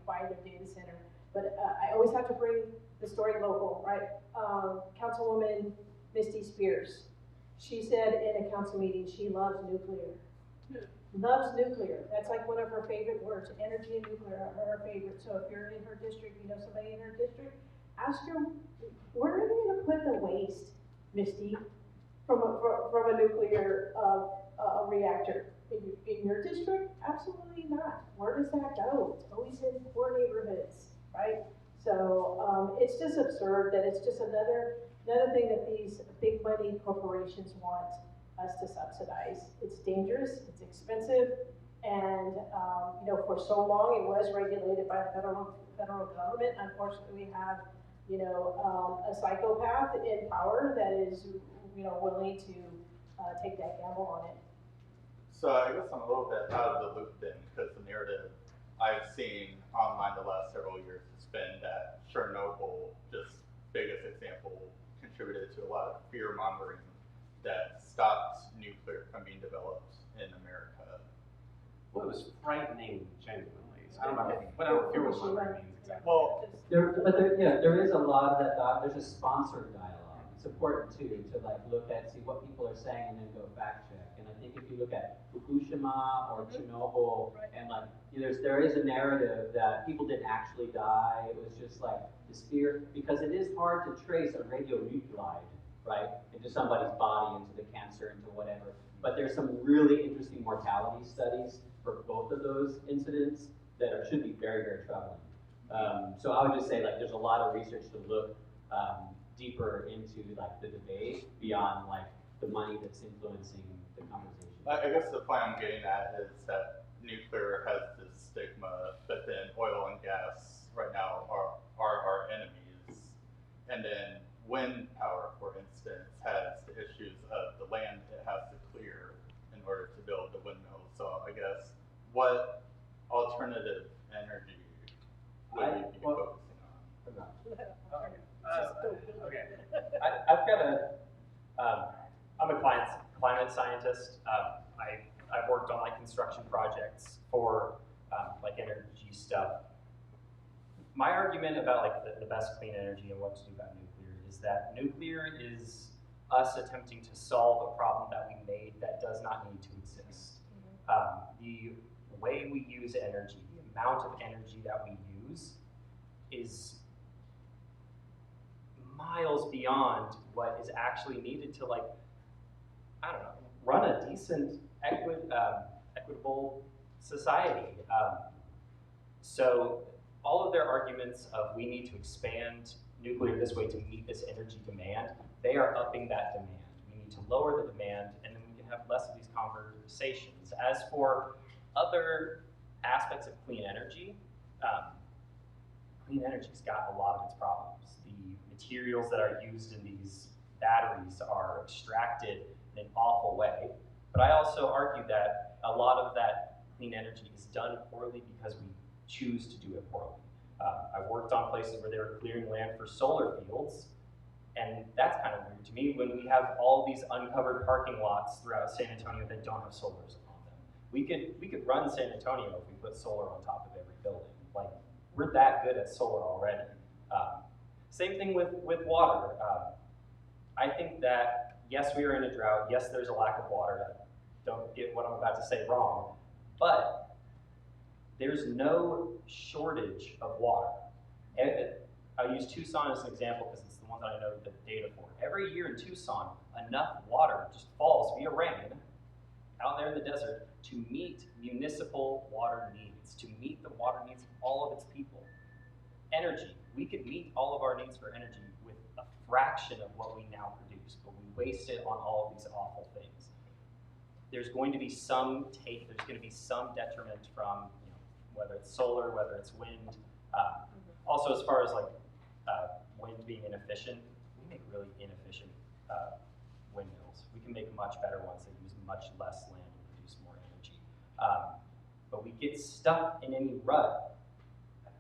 by the data center. But I always have to bring the story local, right? Councilwoman Misty Spears, she said in a council meeting she loves nuclear. Loves nuclear. That's like one of her favorite words. Energy and nuclear are her favorite. So if you're in her district, you know somebody in her district, ask her, where are they going to put the waste, Misty, from a nuclear reactor? In your district? Absolutely not. Where does that go? It's always in poor neighborhoods, right? So it's just absurd that it's just another thing that these big money corporations want us to subsidize. It's dangerous, it's expensive, and for so long it was regulated by the federal government. Unfortunately, we have a psychopath in power that is willing to take that gamble on it. So I guess I'm a little bit out of the loop then, because the narrative I've seen online the last several years has been that Chernobyl, just biggest contributed to a lot of fear mongering that stopped nuclear from being developed in America. Well, it was frightening, genuinely. So I don't know what fear mongering means exactly. Well, there is a lot of that. There's a sponsored dialogue. It's important too to like look at, see what people are saying, and then go fact check. And I think if you look at Fukushima or Chernobyl, and like there is a narrative that people didn't actually die. It was just like this fear, because it is hard to trace a radionuclide, right, into somebody's body, into the cancer, into whatever. But there's some really interesting mortality studies for both of those incidents that should be very, very troubling. So I would just say, like, there's a lot of research to look deeper into like the debate beyond like the money that's influencing the conversation. I guess the point I'm getting at is that nuclear has this stigma, but then oil and gas right now are our enemies. And then wind power, for instance, has the issues of the land it has to clear in order to build the windmills. So I guess what alternative energy would we be focusing on? Okay. I've got I'm a climate scientist. I've worked on like construction projects for like energy stuff. My argument about like the best clean energy and what to do about nuclear is that nuclear is us attempting to solve a problem that we made that does not need to exist. The way we use energy, the amount of energy that we use is miles beyond what is actually needed to, like, I don't know, run a decent, equitable society. So all of their arguments of we need to expand nuclear this way to meet this energy demand, they are upping that demand. We need to lower the demand, and then we can have less of these conversations. As for other aspects of clean energy's got a lot of its problems. The materials that are used in these batteries are extracted in an awful way. But I also argue that a lot of that clean energy is done poorly because we choose to do it poorly. I've worked on places where they were clearing land for solar fields, and that's kind of weird to me when we have all these uncovered parking lots throughout San Antonio that don't have solars on them. We could run San Antonio if we put solar on top of every building. Like, we're that good at solar already. Same thing with water. I think that, yes, we are in a drought. Yes, there's a lack of water. Don't get what I'm about to say wrong. But there's no shortage of water. I'll use Tucson as an example because it's the one that I know the data for. Every year in Tucson, enough water just falls via rain out there in the desert to meet municipal water needs, to meet the water needs of all of its people. Energy. We could meet all of our needs for energy with a fraction of what we now produce, but we waste it on all of these awful things. There's going to be some there's going to be some detriment from, whether it's solar, whether it's wind. Also, as far as like wind being inefficient, we make really inefficient windmills. We can make much better ones that use much less land and produce more energy. But we get stuck in any rut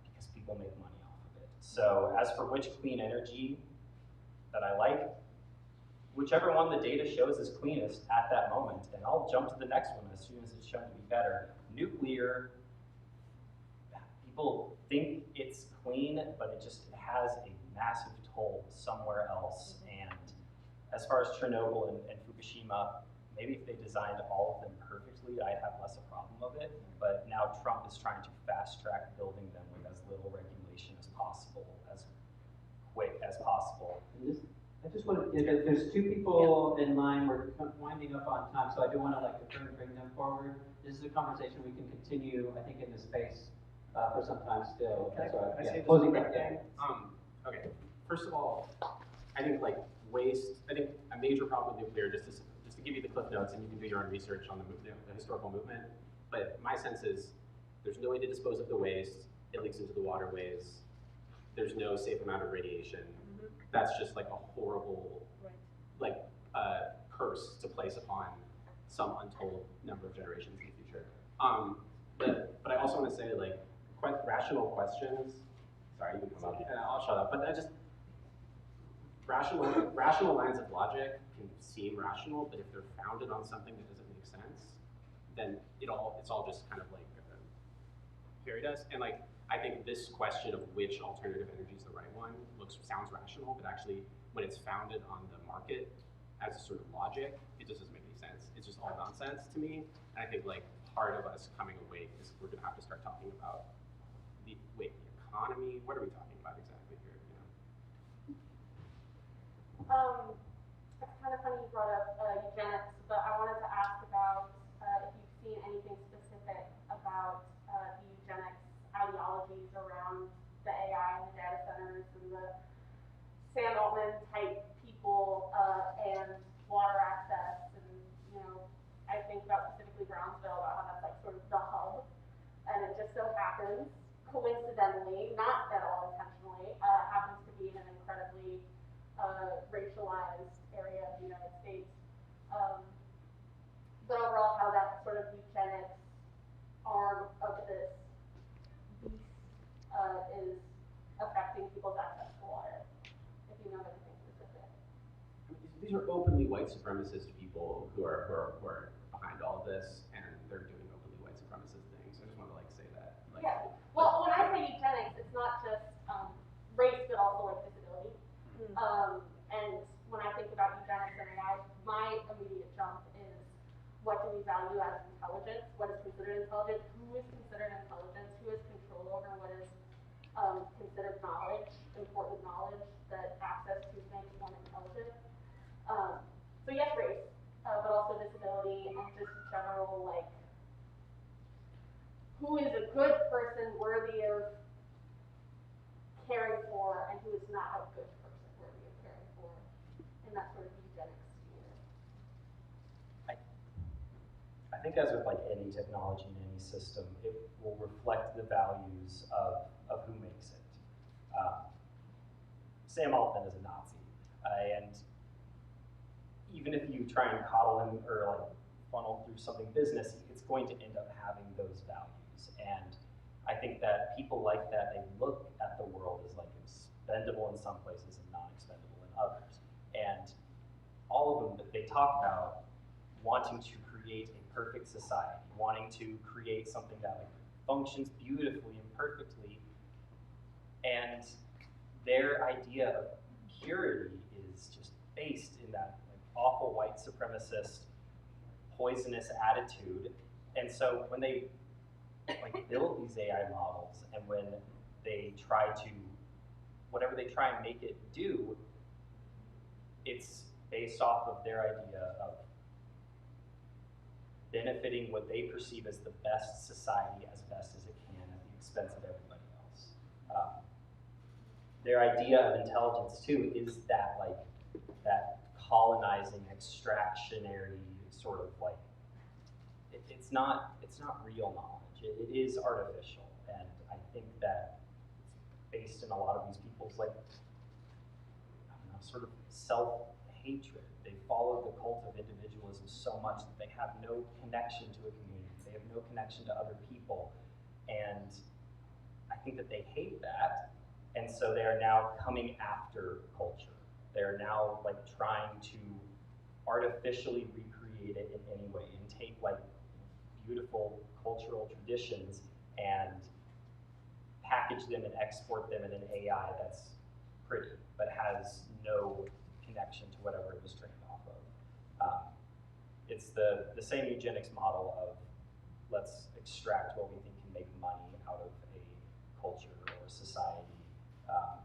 because people make money off of it. So as for which clean energy that I like, whichever one the data shows is cleanest at that moment, and I'll jump to the next one as soon as it's shown to be better. Nuclear, people think it's clean, but it has a massive toll somewhere else. And as far as Chernobyl and Fukushima, maybe if they designed all of them perfectly, I'd have less a problem of it. But now Trump is trying to fast track building them with as little regulation as possible, as quick as possible. I just want to, there's two people in line, we're winding up on time, so I do want to bring them forward. This is a conversation we can continue, I think, in this space for some time still. That's why, closing back in. Okay, first of all, I think waste, I think a major problem with nuclear, just to give you the cliff notes, and you can do your own research on the historical movement, but my sense is there's no way to dispose of the waste, it leaks into the waterways, there's no safe amount of radiation. That's just like a horrible, curse to place upon some untold number of generations in the future. But I also want to say, rational questions. Sorry, you can come up. I'll shut up. But rational lines of logic can seem rational, but if they're founded on something that doesn't make sense, then it's all just kind of like fairy dust. And like, I think this question of which alternative energy is the right one sounds rational, but actually when it's founded on the market as a sort of logic, it just doesn't make any sense. It's just all nonsense to me. And I think like part of us coming awake is we're gonna have to start talking about the economy. What are we talking about exactly here? You know? It's kind of funny you brought up eugenics, but I wanted to ask about if you've seen anything specific about the eugenics ideologies around the AI and the data centers and the Sam Altman type people and water access, and I think about specifically Brownsville, about how that's like sort of the hub, and it just so happens, coincidentally, not at all intentionally, happens to be in an incredibly racialized area of the United States. But overall, how that sort of eugenics arm of this beast is affecting people's access to water, if you know anything specific. These are openly white supremacist people who are behind all of this, and they're doing openly white supremacist things. I just want to like say that. Like, yeah. Well, when I say eugenics, it's not just race, but also like disability. And when I think about eugenics and AI, my immediate jump is, what do we value as intelligence? What is considered intelligent? Who is considered intelligence? Who has control over what is considered knowledge, important knowledge that access to makes one intelligent? So yes, race, but also disability and just general, like, who is a good person worthy of caring for and who is not a good person worthy of caring for in that sort of eugenics sphere. I think as with like any technology in any system, it will reflect the values of who makes it. Sam Altman is a Nazi, and even if you try and coddle him or like funnel through something business, it's going to end up having those values. And I think that people like that, they look at the world as like expendable in some places and non-expendable in others. And all of them, they talk about wanting to create a perfect society, wanting to create something that like functions beautifully and perfectly. And their idea of purity is just based in that like awful white supremacist, poisonous attitude. And so when they like build these AI models, and when they try to, whatever they try and make it do, it's based off of their idea of benefiting what they perceive as the best society as best as it can at the expense of everybody else. Their idea of intelligence too is that like that colonizing, extractionary sort of like, it's not real knowledge. It is artificial, and I think that it's based in a lot of these people's like, I don't know, sort of self-hatred. They follow the cult of individualism so much that they have no connection to a community. They have no connection to other people, and I think that they hate that, and so they are now coming after culture. They're now like trying to artificially recreate it in any way and take like beautiful cultural traditions and package them and export them in an AI that's pretty, but has no connection to whatever it was trained off of. It's the same eugenics model of let's extract what we think can make money out of a culture or a society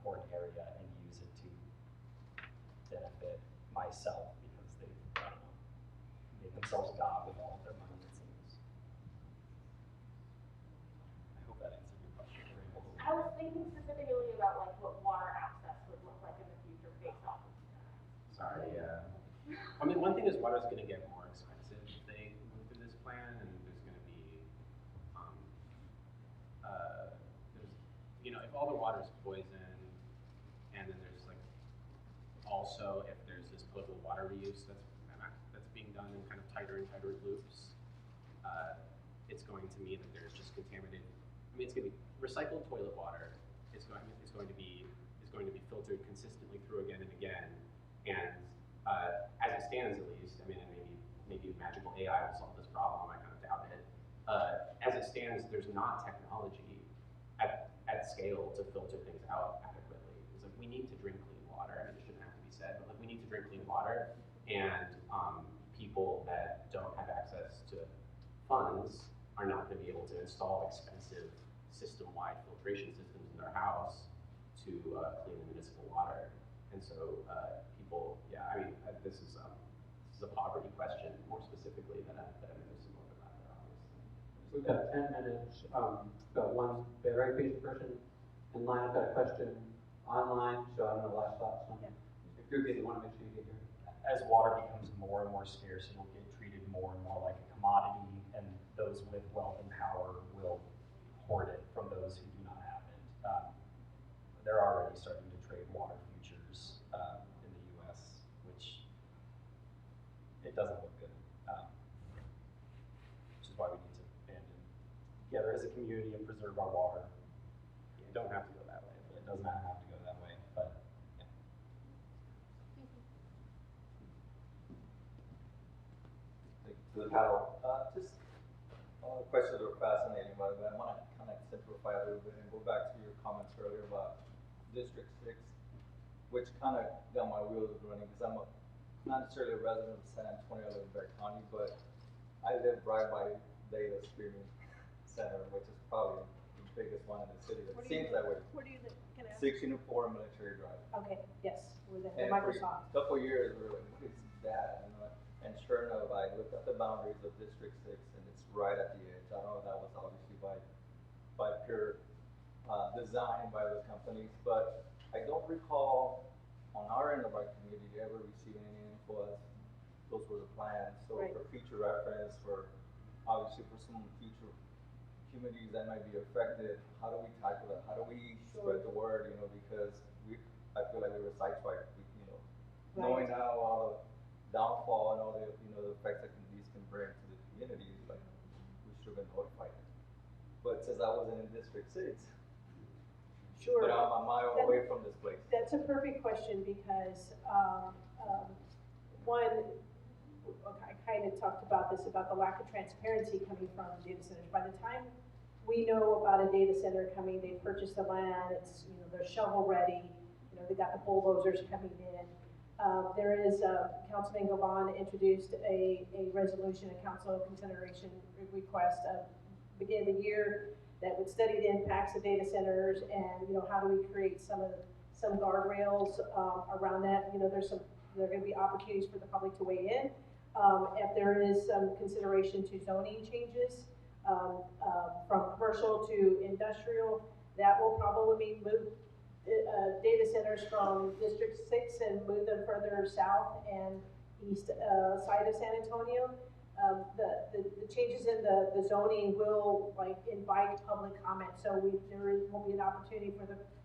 or an area and use it to benefit myself because they've, I don't know, made themselves God with all of their money, it seems. I hope that answered your question. I was thinking specifically about like what water access would look like in the future based off of that. Sorry, yeah. I mean, one thing is water's going to get more expensive if they move through this plan, and there's going to be, if all the water's poisoned, and then there's like, also if there's this potable water reuse that's being done in kind of tighter and tighter loops, it's going to mean that there's just contaminated. I mean, it's going to be recycled toilet water. It's going to be filtered consistently through again and again. And as it stands, at least, I mean, maybe magical AI will solve this problem. I kind of doubt it. As it stands, there's not technology at scale to filter things out adequately. It's like we need to drink clean water. I mean, it shouldn't have to be said, but like we need to drink clean water, and people that don't have access to funds are not going to be able to install expensive system-wide filtration systems in their house to clean the municipal water. And so people, yeah, I mean, this is a poverty question more specifically that I'm interested more about there, obviously. So we've got 10 minutes. Got one very patient person in line. I've got a question online, so I don't know last thoughts on it. If you're good, you want to make sure you get here. As water becomes more and more scarce, it will get treated more and more like a commodity, and those with wealth and power will hoard it from those who do not have it. They're already starting to trade water futures in the U.S., which it doesn't look good, which is why we need to band together as a community and preserve our water. You don't have to go that way, but it does not have to go that way. But yeah. To the panel, just all the questions are fascinating, but I want to kind of simplify a little bit and go back to your comments earlier about District 6, which kind of got my wheels running because I'm not necessarily a resident of San Antonio, I live in Bear County, but I live right by Data Streaming Center, which is probably the biggest one in the city. It seems that way. Where do you live? Can I ask? 604 Military Drive. Okay, yes, we're the And Microsoft. for a couple of years, we were like, what is that? And sure enough, I looked at the boundaries of District 6, and it's right at the edge. I don't know if that was obviously by pure design by those companies, but I don't recall on our end of our community ever receiving any info as those were the plans. So Right. for future reference, obviously for some future communities that might be affected, how do we tackle that? How do we spread the word? Because I feel like we were sideswiped. Knowing now all the downfall and all the the effects that these can bring to the community, like we should have been notified. But since I wasn't in District 6, Sure. but I'm a mile away from this place. That's a perfect question because one, I kind of talked about this, about the lack of transparency coming from data centers. By the time we know about a data center coming, they purchased the land, it's, they're shovel ready, they got the bulldozers coming in. There is, Councilman Gavon introduced a resolution, a council consideration request beginning of the year that would study the impacts of data centers and, how do we create some guardrails around that. There are going to be opportunities for the public to weigh in. If there is some consideration to zoning changes from commercial to industrial, that will probably move data centers from District 6 and move them further south and east side of San Antonio. The changes in the zoning will invite public comment, so there will be an opportunity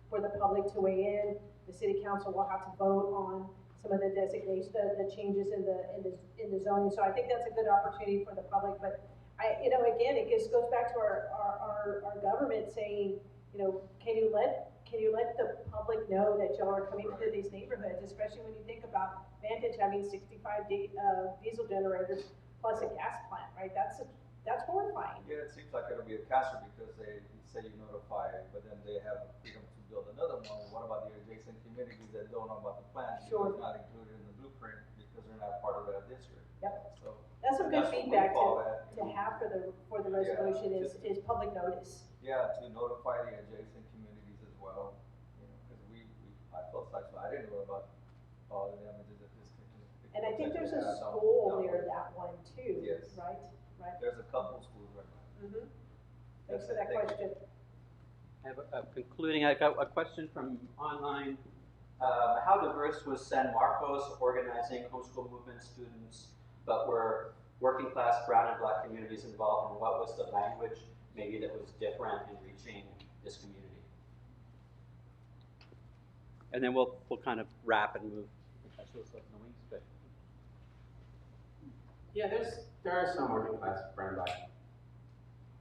for the public to weigh in. The city council will have to vote on some of the designations, the changes in the zoning. So I think that's a good opportunity for the public. But again, it just goes back to our government saying, can you let the public know that y'all are coming to these neighborhoods, especially when you think about Vantage having 65 diesel generators plus a gas plant, right? That's horrifying. Yeah, it seems like it'll be a castle because they say you notify, but then they have the freedom to build another one. What about the adjacent communities that don't know about the plan? Sure. It's not included in the blueprint because they're not part of that district. Yep. So that's some good feedback to have for the resolution is public notice. Yeah, to notify the adjacent communities as well. Because I felt like I didn't know about all the damages that this could. And I think there's a school near that one too. Yes. Right. There's a couple schools right now. Mm-hmm. Thanks for that question. I have concluding. I got a question from online. How diverse was San Marcos organizing homeschool movement students, but were working class brown and black communities involved, and what was the language maybe that was different in reaching this community? And then we'll kind of wrap and move. But yeah, there are some working class brown and black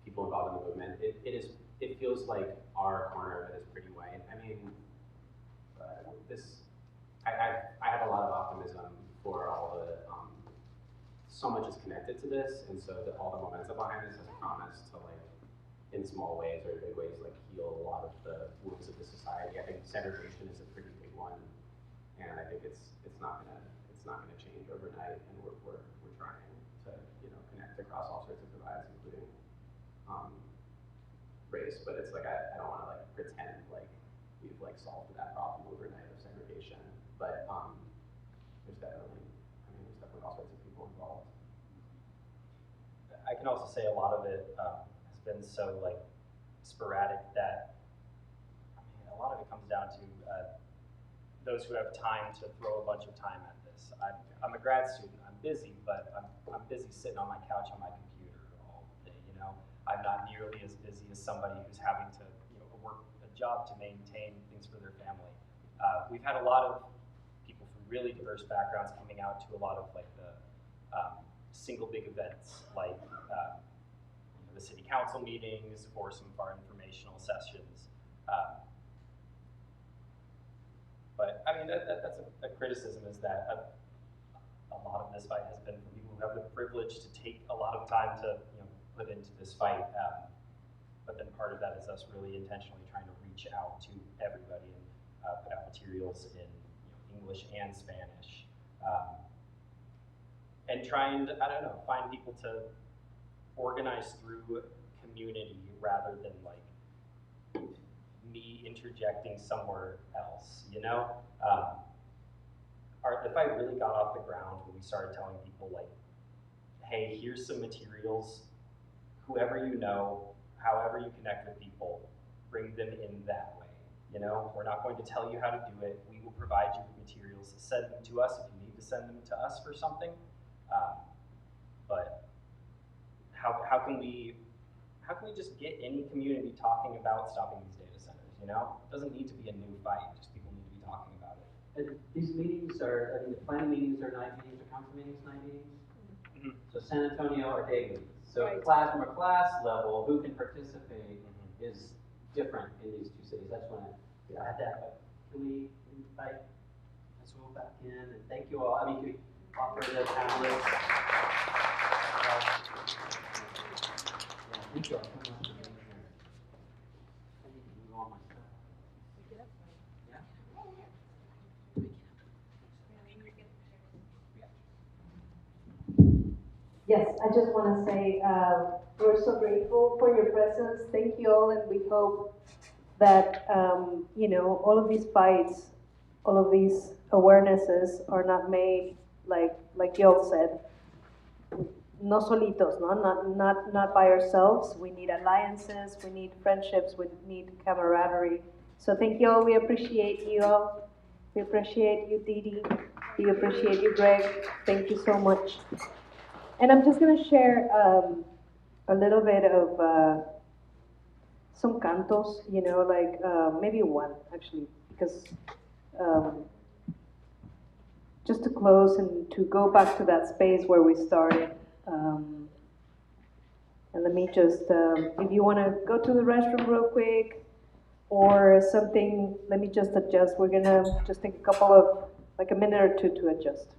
people involved in the movement. It feels like our corner of it is pretty white. I mean, I have a lot of optimism for all the, so much is connected to this, and so all the momentum behind this has promised to, like, in small ways or big ways, like, heal a lot of the wounds of the society. I think segregation is a pretty big one, and I think it's not gonna change overnight, and we're trying to, you know, connect across all sorts of divides, including race. But it's like I don't want to, like, pretend like we've, like, solved that problem overnight of segregation. But there's definitely all sorts of people involved. I can also say a lot of it has been so, like, sporadic that, I mean, a lot of it comes down to those who have time to throw a bunch of time at this. I'm a grad student. I'm busy, but I'm busy sitting on my couch on my computer all day. You know, I'm not nearly as busy as somebody who's having to, you know, work a job to maintain things for their family. We've had a lot of people from really diverse backgrounds coming out to a lot of, like, the single big events, like you know, the city council meetings or some of our informational sessions. But I mean, that's a criticism, is that a lot of this fight has been from people who have the privilege to take a lot of time to, you know, put into this fight. But then part of that is us really intentionally trying to reach out to everybody and put out materials in, you know, English and Spanish. And trying to, I don't know, find people to organize through community rather than, like, me interjecting somewhere else, you know? The fight really got off the ground when we started telling people, like, hey, here's some materials, whoever you know, however you connect with people, bring them in that way, you know? We're not going to tell you how to do it. We will provide you with materials. Send them to us if you need to send them to us for something. But how can we just get any community talking about stopping these data centers, you know? It doesn't need to be a new fight, just people need to be talking about it. And these meetings are, I mean, the planning meetings are night meetings, the council meetings night meetings? Mm-hmm. So San Antonio are day meetings. So Right. from a class level, who can participate is different in these two cities. I just want to add that, but can we invite Azul back in? And thank you all. I mean, can we offer the panelists? Thank you all so much for being here. I need to move all my stuff. Yeah? Yes, I just want to say we're so grateful for your presence. Thank you all, and we hope that you know, all of these fights, all of these awarenesses are not made like y'all said, no solitos, no, not by ourselves. We need alliances, we need friendships, we need camaraderie. So thank you all. We appreciate you all. We appreciate you, Didi. We appreciate you, Greg. Thank you so much. And I'm just going to share a little bit of some cantos, you know, like maybe one actually, because just to close and to go back to that space where we started. And let me just, if you want to go to the restroom real quick or something, let me just adjust. We're going to just take a couple of, like a minute or two to adjust.